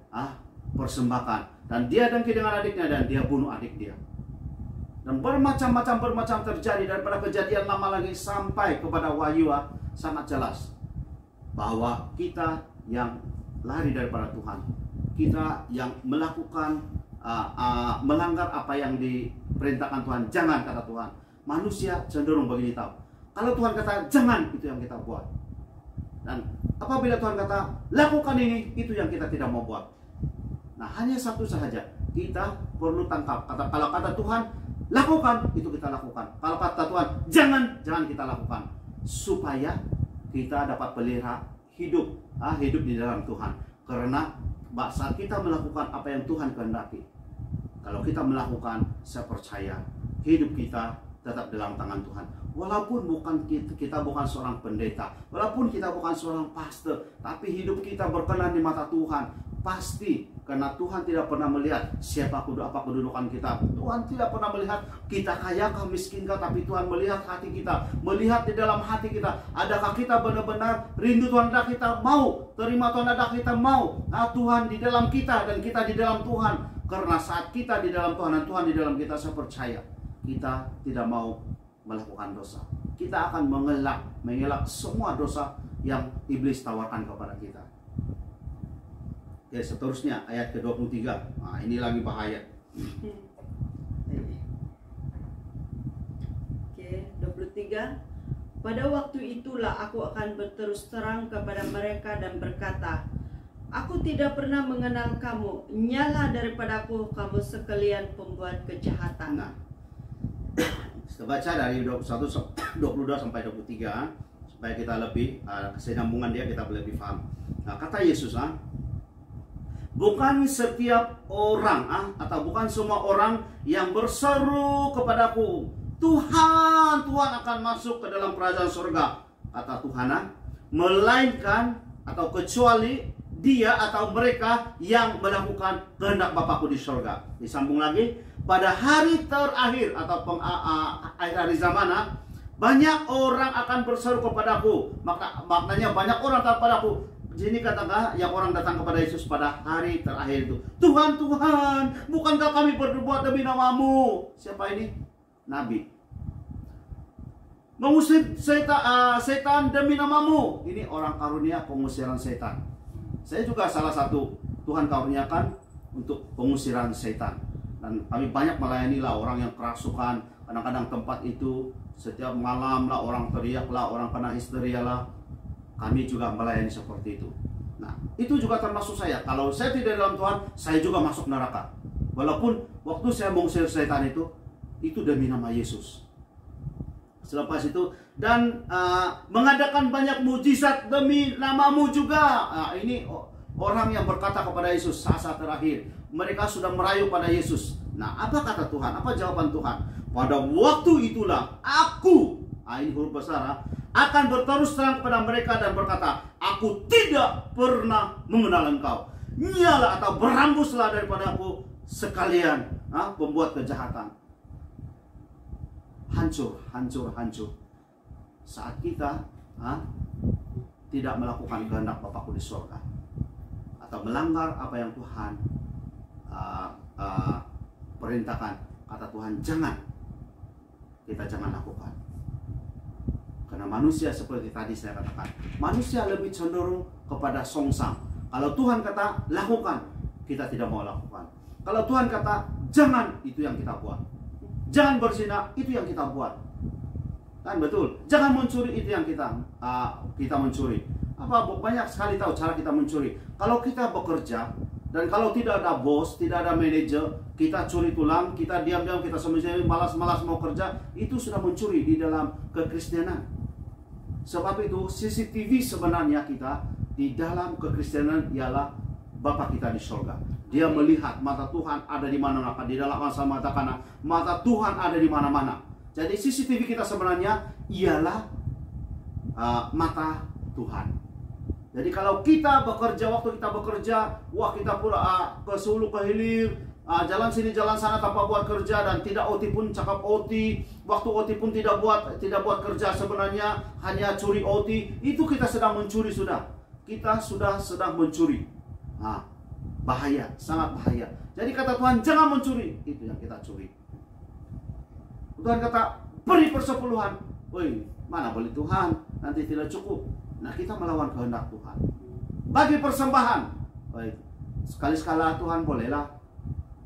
persembahkan, dan dia dengki dengan adiknya dan dia bunuh adik dia. Dan bermacam terjadi daripada Kejadian Lama lagi sampai kepada Wahyu, sangat jelas bahwa kita yang lari daripada Tuhan, kita yang melakukan melanggar apa yang diperintahkan Tuhan. Jangan, kata Tuhan. Manusia cenderung begini tahu. Kalau Tuhan kata jangan, itu yang kita buat. Dan apabila Tuhan kata lakukan ini, itu yang kita tidak mau buat. Nah, hanya satu saja, kita perlu tangkap. Kalau kata Tuhan lakukan, itu kita lakukan. Kalau kata Tuhan jangan kita lakukan, supaya kita dapat pelihara hidup di dalam Tuhan. Karena saat kita melakukan apa yang Tuhan kehendaki, kalau kita melakukan, saya percaya hidup kita tetap dalam tangan Tuhan. Walaupun kita bukan seorang pendeta, walaupun kita bukan seorang pastor, tapi hidup kita berkenan di mata Tuhan. Pasti, karena Tuhan tidak pernah melihat apa kedudukan kita. Tuhan tidak pernah melihat kita kaya kah, miskin kah, tapi Tuhan melihat hati kita, melihat di dalam hati kita. Adakah kita benar-benar rindu Tuhan, ada kita mau terima Tuhan, ada kita mau Tuhan di dalam kita dan kita di dalam Tuhan. Karena saat kita di dalam Tuhan dan Tuhan di dalam kita, saya percaya kita tidak mau melakukan dosa. Kita akan mengelak semua dosa yang iblis tawarkan kepada kita. Oke, seterusnya ayat ke-23. Nah, ini lagi bahaya. Oke, 23. Pada waktu itulah aku akan berterus terang kepada mereka dan berkata, aku tidak pernah mengenal kamu. Nyala daripadaku kamu sekalian pembuat kejahatan. Nah, kita baca dari 22 sampai 23 supaya kita lebih kesinambungan dia, kita lebih paham. Nah, kata Yesus, bukan setiap orang atau bukan semua orang yang berseru kepadaku, Tuhan, Tuhan akan masuk ke dalam kerajaan surga, kata Tuhan, melainkan atau kecuali dia atau mereka yang melakukan kehendak Bapakku di surga. Disambung lagi, pada hari terakhir atau akhir zaman, banyak orang akan berseru kepadaku. Maknanya banyak orang datang kepadaku. Jadi katakan yang orang datang kepada Yesus pada hari terakhir itu, Tuhan, Tuhan, bukankah kami berbuat demi namamu? Siapa ini? Nabi. Mengusir setan demi namamu. Ini orang karunia pengusiran setan. Saya juga salah satu Tuhan karuniakan untuk pengusiran setan. Dan kami banyak melayani orang yang kerasukan. Kadang-kadang tempat itu setiap malam orang teriak orang kena histeria Kami juga melayani seperti itu. Nah, itu juga termasuk saya. Kalau saya tidak dalam Tuhan, saya juga masuk neraka. Walaupun waktu saya mengusir setan itu demi nama Yesus. Selepas itu, dan mengadakan banyak mujizat demi namamu juga. Ini orang yang berkata kepada Yesus saat terakhir. Mereka sudah merayu pada Yesus. Nah, apa kata Tuhan? Apa jawaban Tuhan? Pada waktu itulah aku, ini huruf besar, akan berterus terang kepada mereka dan berkata, aku tidak pernah mengenal engkau. Nyala atau berambuslah daripada aku sekalian pembuat kejahatan. Hancur. Saat kita tidak melakukan kehendak Bapakku di surga, atau melanggar apa yang Tuhan perintahkan, kata Tuhan kita jangan lakukan. Karena manusia seperti tadi saya katakan, manusia lebih cenderung kepada songsang. Kalau Tuhan kata lakukan, kita tidak mau lakukan. Kalau Tuhan kata jangan, itu yang kita buat. Jangan berzina, itu yang kita buat. Kan betul. Jangan mencuri, itu yang kita mencuri. Banyak sekali tahu cara kita mencuri. Kalau kita bekerja dan kalau tidak ada bos, tidak ada manajer, kita curi tulang, kita diam-diam, kita sembunyi, malas-malas mau kerja, itu sudah mencuri di dalam kekristenan. Sebab itu CCTV sebenarnya kita di dalam kekristenan ialah Bapa kita di sorga. Dia melihat, mata Tuhan ada di mana-mana. Di dalam Amsal mengatakan mata Tuhan ada di mana-mana. Jadi CCTV kita sebenarnya ialah mata Tuhan. Jadi kalau kita bekerja, waktu kita bekerja, wah kita pula ke hulu ke hilir, jalan sini jalan sana tanpa buat kerja, dan tidak OT pun cakap OT, waktu OT pun tidak buat kerja, sebenarnya hanya curi OT. Itu kita sedang mencuri sudah. Kita sudah sedang mencuri. Bahaya, sangat bahaya. Jadi kata Tuhan jangan mencuri, itu yang kita curi. Tuhan kata beri persepuluhan. Woi, mana boleh Tuhan, nanti tidak cukup. Nah, kita melawan kehendak Tuhan. Bagi persembahan. Baik, sekali-sekala Tuhan bolehlah.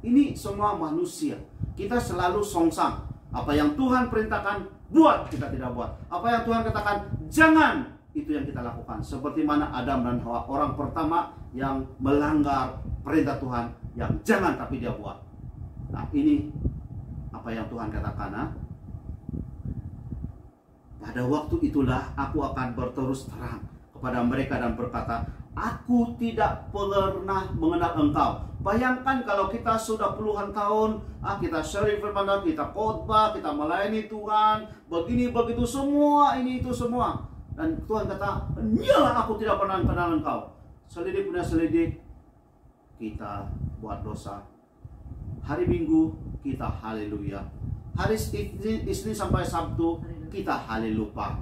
Ini semua manusia. Kita selalu songsang. Apa yang Tuhan perintahkan, buat, kita tidak buat. Apa yang Tuhan katakan, jangan, itu yang kita lakukan. Seperti mana Adam dan Hawa, orang pertama yang melanggar perintah Tuhan, yang jangan tapi dia buat. Nah, ini apa yang Tuhan katakan. Pada waktu itulah aku akan berterus terang kepada mereka dan berkata, aku tidak pernah mengenal engkau. Bayangkan kalau kita sudah puluhan tahun, kita sharing firman Tuhan, kita khotbah, kita melayani Tuhan, begini begitu semua, ini itu semua. Dan Tuhan kata, nyalah aku tidak pernah kenal engkau. Selidik punya selidik, kita buat dosa. Hari Minggu kita haleluya. Hari Isnin sampai Sabtu kita haleluya.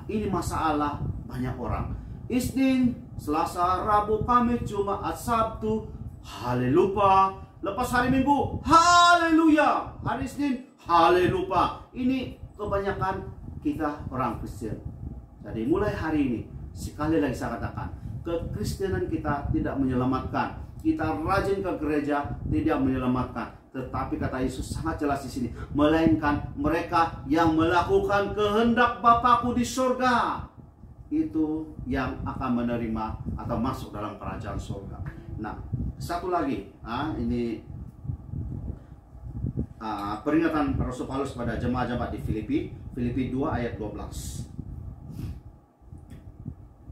Ini masalah banyak orang. Isnin, Selasa, Rabu, Kamis, Jumat, Sabtu haleluya. Lepas hari Minggu haleluya. Hari Isnin haleluya. Ini kebanyakan kita orang Kristen. Jadi mulai hari ini, sekali lagi saya katakan, kekristenan kita tidak menyelamatkan. Kita rajin ke gereja tidak menyelamatkan. Tetapi kata Yesus sangat jelas di sini, melainkan mereka yang melakukan kehendak Bapakku di surga, itu yang akan menerima atau masuk dalam kerajaan surga. Nah, satu lagi, ini peringatan Rasul Paulus pada jemaat-jemaat di Filipi 2 ayat 12.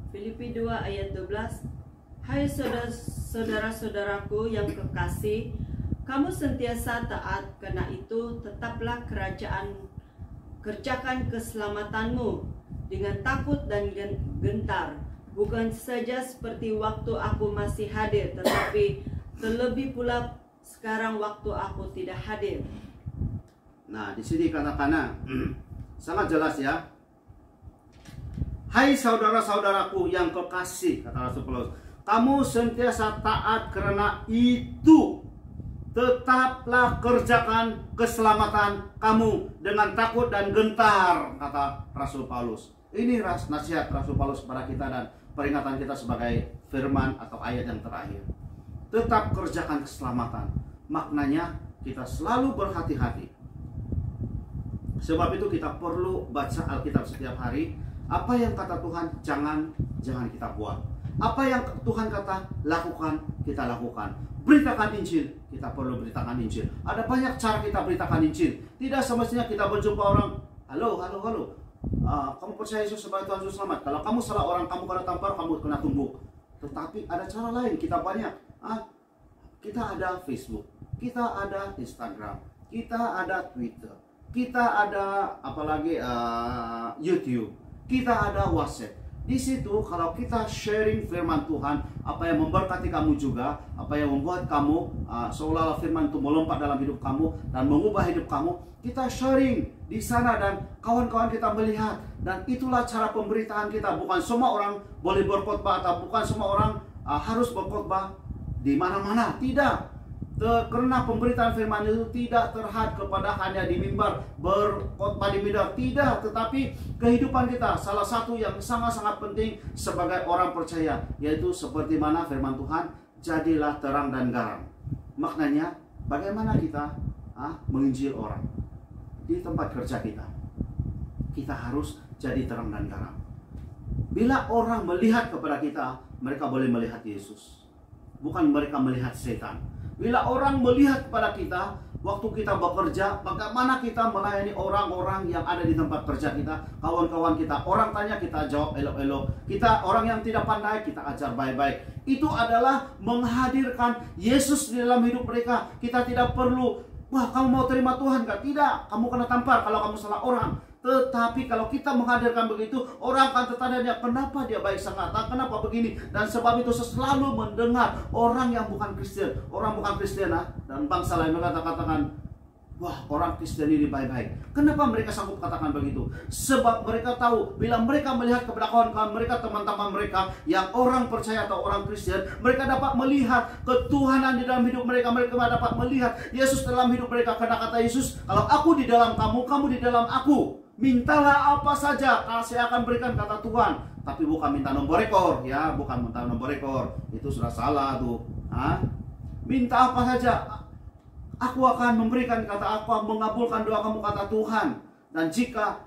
Filipi 2 ayat 12. Hai saudara-saudaraku yang kekasih, kamu sentiasa taat, karena itu tetaplah kerjakan keselamatanmu dengan takut dan gentar, bukan saja seperti waktu aku masih hadir, tetapi terlebih pula sekarang waktu aku tidak hadir. Nah, di sini kata-kata sangat jelas ya. Hai saudara-saudaraku yang kekasih, kata Rasul Paulus, kamu sentiasa taat, karena itu tetaplah kerjakan keselamatan kamu dengan takut dan gentar, kata Rasul Paulus. Ini nasihat Rasul Paulus kepada kita dan peringatan kita sebagai firman atau ayat yang terakhir. Tetap kerjakan keselamatan. Maknanya kita selalu berhati-hati. Sebab itu kita perlu baca Alkitab setiap hari. Apa yang kata Tuhan jangan kita buat. Apa yang Tuhan kata lakukan, kita lakukan. Beritakan Injil, kita perlu beritakan Injil. Ada banyak cara kita beritakan Injil. Tidak semestinya kita berjumpa orang, halo, kamu percaya Yesus sebagai Tuhan Juru Selamat. Kalau kamu salah orang, kamu kena tampar, kamu kena tumbuk. Tetapi ada cara lain, kita banyak. Kita ada Facebook, kita ada Instagram, kita ada Twitter, kita ada apalagi YouTube, kita ada WhatsApp. Di situ kalau kita sharing firman Tuhan, apa yang memberkati kamu juga, apa yang membuat kamu seolah-olah firman itu melompat dalam hidup kamu dan mengubah hidup kamu, kita sharing di sana dan kawan-kawan kita melihat. Dan itulah cara pemberitaan kita. Bukan semua orang boleh berkhotbah atau bukan semua orang harus berkhotbah di mana-mana. Tidak. Karena pemberitaan firman itu tidak terhad kepada hanya di mimbar, berkhotbah di mimbar, tidak, tetapi kehidupan kita. Salah satu yang sangat-sangat penting sebagai orang percaya, yaitu seperti mana firman Tuhan, jadilah terang dan garam. Maknanya bagaimana kita menginjil orang di tempat kerja kita. Kita harus jadi terang dan garam. Bila orang melihat kepada kita, mereka boleh melihat Yesus, bukan mereka melihat setan. Bila orang melihat kepada kita, waktu kita bekerja, bagaimana kita melayani orang-orang yang ada di tempat kerja kita, kawan-kawan kita. Orang tanya, kita jawab elok-elok. Kita orang yang tidak pandai, kita ajar baik-baik. Itu adalah menghadirkan Yesus di dalam hidup mereka. Kita tidak perlu, wah kamu mau terima Tuhan gak? Tidak, kamu kena tampar kalau kamu salah orang. Tetapi kalau kita menghadirkan begitu, orang akan tertanya, kenapa dia baik sangat, kenapa begini. Dan sebab itu saya selalu mendengar orang yang bukan Kristen, orang bukan Kristen dan bangsa lain mengatakan, wah orang Kristen ini baik-baik. Kenapa mereka sanggup katakan begitu? Sebab mereka tahu, bila mereka melihat kepada kawan-kawan mereka, teman-teman mereka yang orang percaya atau orang Kristen, mereka dapat melihat ketuhanan di dalam hidup mereka. Mereka dapat melihat Yesus dalam hidup mereka. Karena kata Yesus, kalau aku di dalam kamu, kamu di dalam aku, mintalah apa saja, saya akan berikan, kata Tuhan. Tapi bukan minta nomor rekor, ya, bukan minta nomor rekor. Itu sudah salah tuh. Minta apa saja, aku akan memberikan, kata aku, mengabulkan doa kamu, kata Tuhan. Dan jika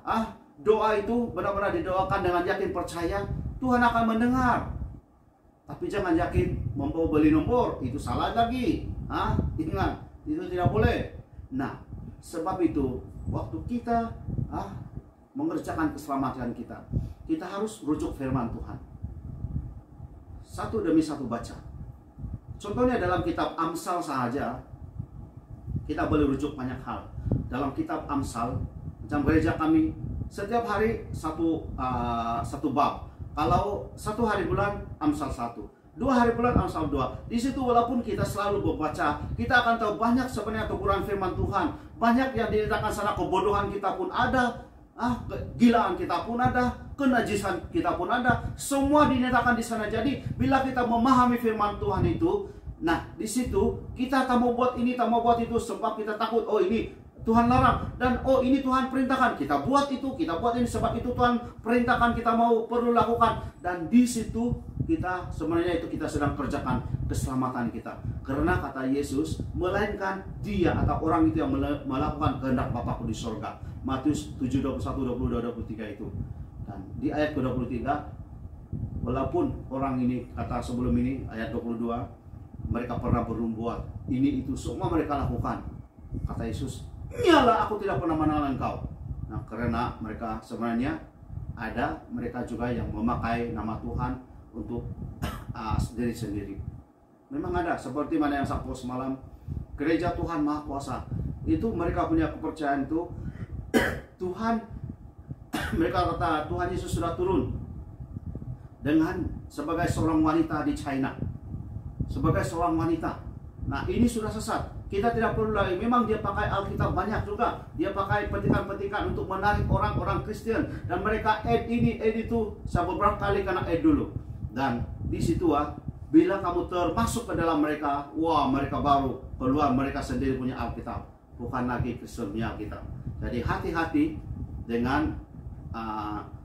doa itu benar-benar didoakan dengan yakin percaya, Tuhan akan mendengar. Tapi jangan yakin membawa beli nomor, itu salah lagi. Ingat, itu tidak boleh. Nah, sebab itu waktu kita mengerjakan keselamatan kita harus rujuk firman Tuhan. Satu demi satu baca. Contohnya dalam kitab Amsal saja, kita boleh rujuk banyak hal. Dalam kitab Amsal, macam gereja kami, setiap hari satu bab. Kalau satu hari bulan, Amsal 1. 2 hari bulan, Amsal 2. Di situ walaupun kita selalu membaca, kita akan tahu banyak sebenarnya kekurangan firman Tuhan. Banyak yang dinyatakan sana, kebodohan kita pun ada, kegilaan kita pun ada, kenajisan kita pun ada. Semua dinyatakan di sana. Jadi bila kita memahami firman Tuhan itu, nah di situ kita tak mau buat ini, tak mau buat itu, sebab kita takut, oh ini Tuhan larang, dan oh ini Tuhan perintahkan, kita buat itu, kita buat ini, sebab itu Tuhan perintahkan, kita mau perlu lakukan. Dan di situ kita sebenarnya itu kita sedang kerjakan keselamatan kita. Karena kata Yesus, melainkan dia atau orang itu yang melakukan kehendak Bapakku di sorga. Matius 7, 21, 22, 23 itu. Dan di ayat ke-23, walaupun orang ini kata sebelum ini, ayat 22, mereka pernah berbuat ini itu, semua mereka lakukan. Kata Yesus, iyalah aku tidak pernah mengenal engkau. Nah, karena mereka sebenarnya ada mereka juga yang memakai nama Tuhan untuk sendiri-sendiri. Memang ada, seperti mana yang saya post semalam, gereja Tuhan Maha Kuasa. Itu mereka punya kepercayaan itu, Tuhan, mereka kata Tuhan Yesus sudah turun dengan sebagai seorang wanita di China. Sebagai seorang wanita. Nah ini sudah sesat. Kita tidak perlu lagi. Memang dia pakai Alkitab banyak juga. Dia pakai petikan-petikan untuk menarik orang-orang Kristen. Dan mereka add ini, add itu. Saya beberapa kali karena add dulu. Dan di situ bila kamu termasuk ke dalam mereka, wah mereka baru keluar, mereka sendiri punya Alkitab. Bukan lagi Kristen punya Alkitab. Jadi hati-hati dengan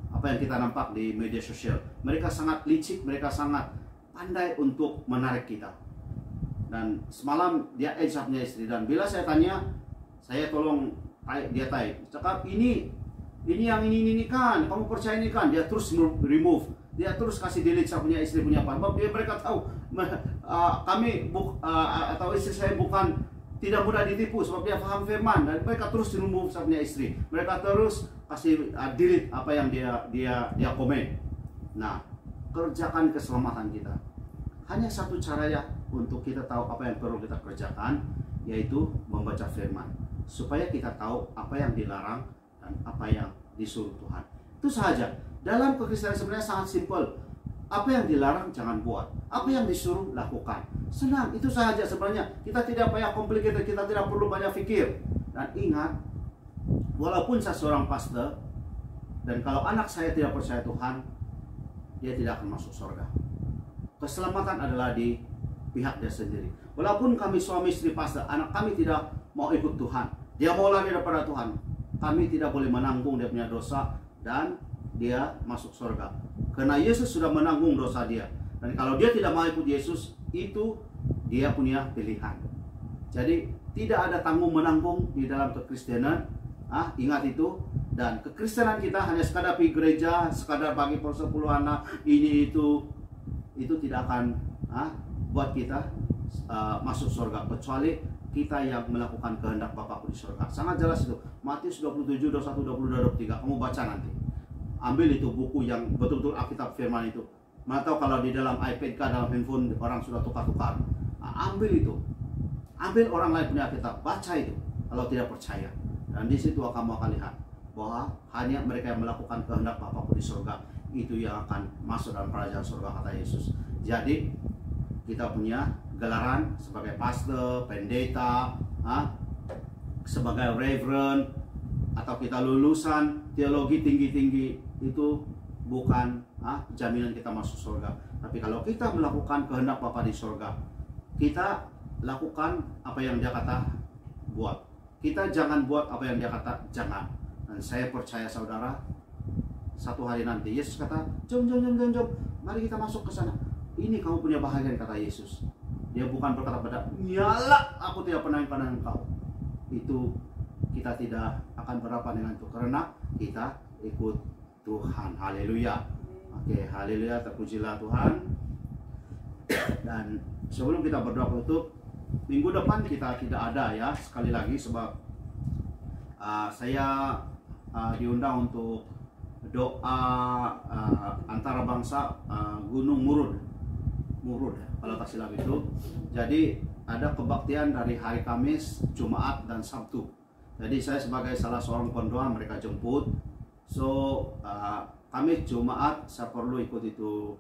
apa yang kita nampak di media sosial. Mereka sangat licik, mereka sangat pandai untuk menarik kita. Dan semalam dia punya istri, dan bila saya tanya, saya tolong dia type, cakap ini yang ini kan, kamu percaya ini kan, dia terus remove, dia terus kasih delete saya punya istri punya apa. Dia mereka tahu kami atau istri saya bukan tidak mudah ditipu, sebab dia paham firman, dan mereka terus remove saya punya istri. Mereka terus kasih delete apa yang dia komen. Nah, kerjakan keselamatan kita. Hanya satu cara ya untuk kita tahu apa yang perlu kita kerjakan, yaitu membaca firman, supaya kita tahu apa yang dilarang dan apa yang disuruh Tuhan. Itu saja. Dalam kekristenan sebenarnya sangat simpel. Apa yang dilarang jangan buat, apa yang disuruh lakukan. Senang, itu saja sebenarnya. Kita tidak banyak complicated, kita tidak perlu banyak pikir. Dan ingat, walaupun saya seorang pastor, dan kalau anak saya tidak percaya Tuhan, dia tidak akan masuk surga. Keselamatan adalah di pihak dia sendiri. Walaupun kami suami istri pastor, anak kami tidak mau ikut Tuhan, dia mau lari daripada Tuhan, kami tidak boleh menanggung dia punya dosa dan dia masuk surga. Karena Yesus sudah menanggung dosa dia. Dan kalau dia tidak mau ikut Yesus, itu dia punya pilihan. Jadi tidak ada tanggung menanggung di dalam kekristenan. Ingat itu. Dan kekristenan kita hanya sekadar pergi gereja, sekadar bagi persepuluhan ini itu tidak akan buat kita masuk surga, kecuali kita yang melakukan kehendak Bapakku di surga. Sangat jelas itu. Matius 27, 21, 22, 23. Kamu baca nanti. Ambil itu buku yang betul-betul Alkitab firman itu. Mana tahu kalau di dalam iPad kah, dalam handphone orang sudah tukar-tukar. Nah, ambil itu. Ambil orang lain punya Alkitab, baca itu kalau tidak percaya. Dan di situ kamu akan lihat bahwa hanya mereka yang melakukan kehendak Bapakku di surga itu yang akan masuk dalam kerajaan surga, kata Yesus. Jadi kita punya gelaran sebagai pastor, pendeta, sebagai reverend, atau kita lulusan teologi tinggi-tinggi, itu bukan jaminan kita masuk surga. Tapi kalau kita melakukan kehendak Bapa di surga, kita lakukan apa yang dia kata buat. Kita jangan buat apa yang dia kata jangan. Dan saya percaya saudara, satu hari nanti Yesus kata, jom, mari kita masuk ke sana. Ini kamu punya bahagian, kata Yesus. Dia bukan berkata pada, nyala, aku tidak pernah pandang engkau. Itu kita tidak akan berapa dengan itu, karena kita ikut Tuhan. Haleluya. Oke, haleluya, terpujilah Tuhan. Dan sebelum kita berdoa penutup, minggu depan kita tidak ada ya, sekali lagi sebab saya diundang untuk doa antara bangsa Gunung Murud kalau tak silap itu. Jadi ada kebaktian dari hari Kamis, Jumat, dan Sabtu. Jadi saya sebagai salah seorang pendoa mereka jemput. So Kamis, Jumat saya perlu ikut itu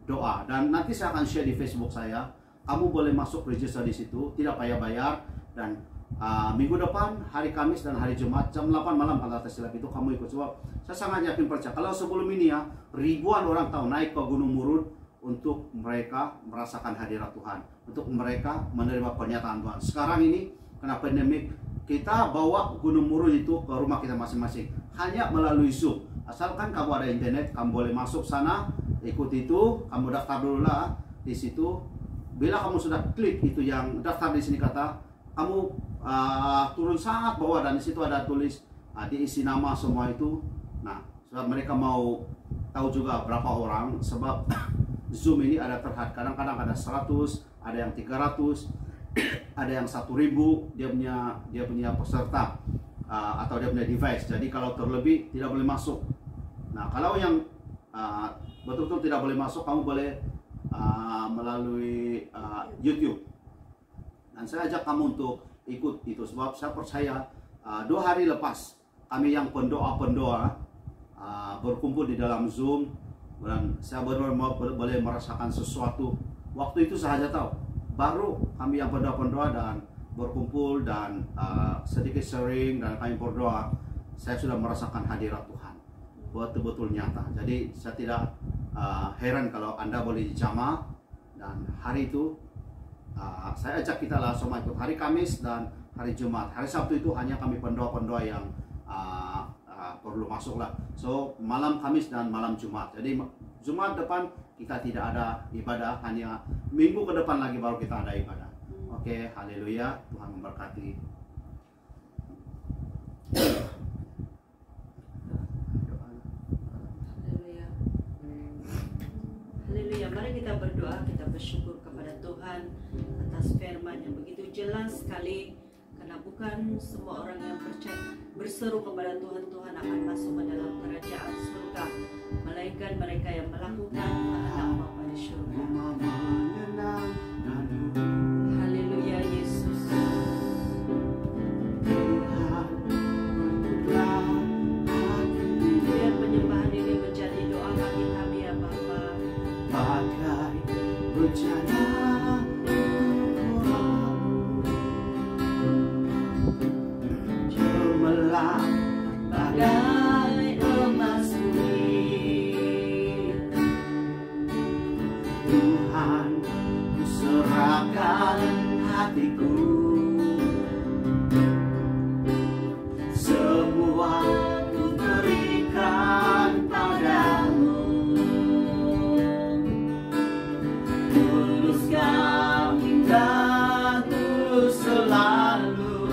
doa. Dan nanti saya akan share di Facebook saya. Kamu boleh masuk register di situ, tidak payah bayar. Dan minggu depan hari Kamis dan hari Jumat jam 8 malam kalau tak silap itu kamu ikut. Sebab saya sangat yakin percaya kalau sebelum ini ya ribuan orang tahu naik ke Gunung Murud untuk mereka merasakan hadirat Tuhan, untuk mereka menerima pernyataan Tuhan. Sekarang ini kena pandemik, kita bawa Gunung Murud itu ke rumah kita masing-masing hanya melalui Zoom. Asalkan kamu ada internet, kamu boleh masuk sana, ikut itu, kamu daftar dulu lah di situ. Bila kamu sudah klik itu yang daftar di sini kata, kamu turun sangat bawah dan di situ ada tulis diisi nama semua itu. Nah, sebab mereka mau tahu juga berapa orang, sebab Zoom ini ada terhad, kadang-kadang ada 100, ada yang 300, ada yang 1000 dia punya peserta atau dia punya device. Jadi kalau terlebih tidak boleh masuk. Nah, kalau yang betul-betul tidak boleh masuk, kamu boleh melalui YouTube. Dan saya ajak kamu untuk ikut itu, sebab saya percaya 2 hari lepas kami yang pendoa-pendoa berkumpul di dalam Zoom, dan saya benar-benar boleh merasakan sesuatu. Waktu itu saya saja tahu, baru kami yang pendoa-pendoa dan berkumpul dan sedikit sharing dan kami berdoa, saya sudah merasakan hadirat Tuhan betul-betul nyata. Jadi saya tidak heran kalau Anda boleh dijamah. Dan hari itu saya ajak kita langsung ikut hari Kamis dan hari Jumat. Hari Sabtu itu hanya kami pendoa-pendoa yang perlu masuk lah. So malam Kamis dan malam Jumat. Jadi Jumat depan kita tidak ada ibadah, hanya minggu ke depan lagi baru kita ada ibadah. Oke, haleluya, Tuhan memberkati. Haleluya, mari kita berdoa, kita bersyukur kepada Tuhan atas firman yang begitu jelas sekali. Karena bukan semua orang yang percaya berseru kepada Tuhan, Tuhan akan masuk ke dalam kerajaan surga, melainkan mereka yang melakukan kehendak Bapa di surga. Haleluya Yesus. Biar penyembahan ini menjadi doa bagi kami ya Bapa. Bagai bencana bagai emas putih, Tuhan ku serahkan hatiku, semua ku berikan padamu, tuluskan dan tulus selalu.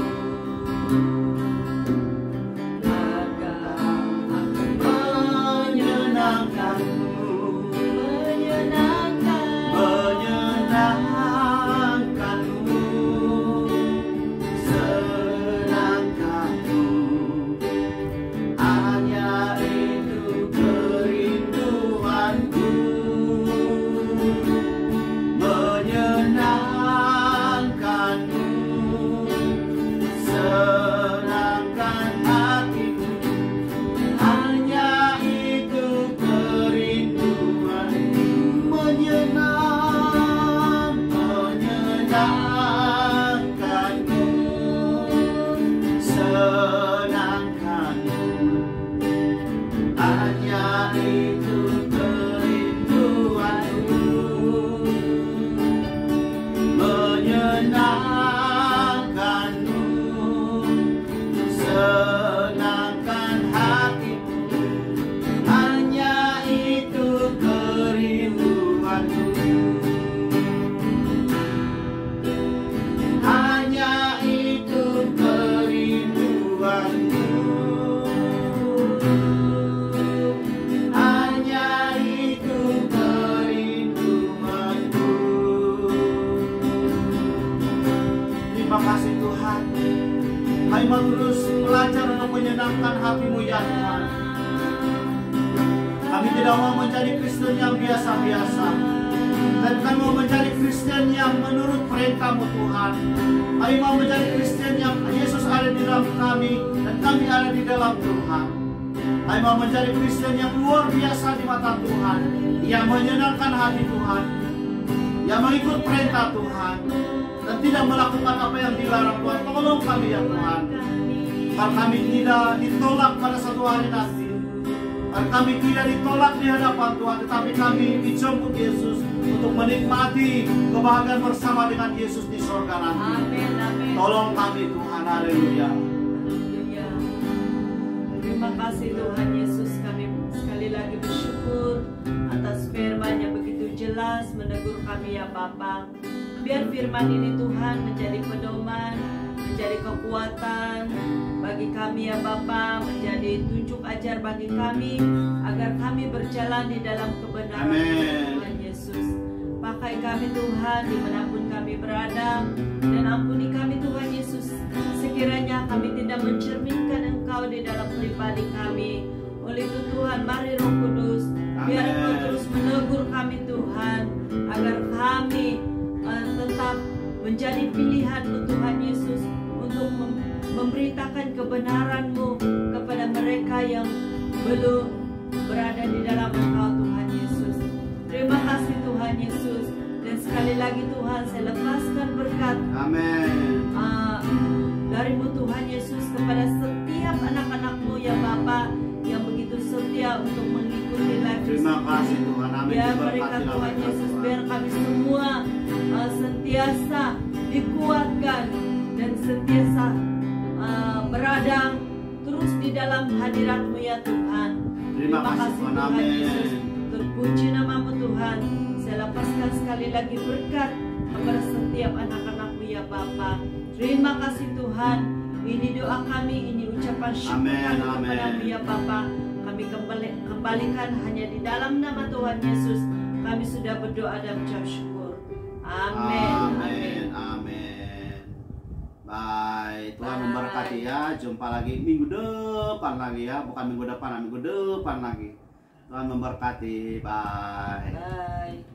Kami mau terus belajar untuk menyenangkan hati-Mu ya Tuhan. Kami tidak mau menjadi Kristen yang biasa-biasa, dan kami mau menjadi Kristen yang menurut perintah-Mu Tuhan. Kami mau menjadi Kristen yang Yesus ada di dalam kami dan kami ada di dalam Tuhan. Kami mau menjadi Kristen yang luar biasa di mata Tuhan, yang menyenangkan hati Tuhan, yang mengikut perintah Tuhan, dan tidak melakukan apa yang dilarang Tuhan. Tolong kami ya Tuhan, agar kami tidak ditolak pada satu hari nanti, agar kami tidak ditolak di hadapan Tuhan, tetapi kami dijemput Yesus untuk menikmati kebahagiaan bersama dengan Yesus di surga nanti. Amin, amin. Tolong kami Tuhan, haleluya. Haleluya. Terima kasih Tuhan Yesus, kami sekali lagi bersyukur atas firman yang begitu jelas menegur kami ya Bapa. Biar firman ini Tuhan menjadi pedoman, menjadi kekuatan bagi kami ya Bapa, menjadi tunjuk ajar bagi kami agar kami berjalan di dalam kebenaran Tuhan Yesus. Pakai kami Tuhan dimanapun kami berada, dan ampuni kami Tuhan Yesus sekiranya kami tidak mencerminkan Engkau di dalam pribadi kami. Oleh itu Tuhan, mari Roh Kudus, biar Engkau terus menegur kami Tuhan, agar kami tetap menjadi pilihan-Mu Tuhan Yesus untuk memberitakan kebenaran-Mu kepada mereka yang belum berada di dalam Engkau Tuhan Yesus. Terima kasih Tuhan Yesus, dan sekali lagi Tuhan saya lepaskan berkat dari-Mu Tuhan Yesus kepada setiap anak-anak-Mu ya Bapa yang begitu setia untuk mengikuti live. Terima kasih Tuhan, amin. Biar mereka Tuhan Yesus, biar kami semua sentiasa dikuatkan dan sentiasa berada terus di dalam hadirat-Mu ya Tuhan. Terima kasih Tuhan, Yesus. Terpuji nama-Mu Tuhan. Saya lepaskan sekali lagi berkat kepada setiap anak-anak-Mu ya Bapa. Terima kasih Tuhan. Ini doa kami, ini ucapan syukur kami kepada-Mu ya Bapa. Kami kembalikan hanya di dalam nama Tuhan Yesus. Kami sudah berdoa dan mengucap syukur. Amin. Amin. Amin. Baik, Tuhan memberkati ya. Jumpa lagi minggu depan lagi ya, bukan minggu depan, minggu depan lagi. Tuhan memberkati. Bye. Bye.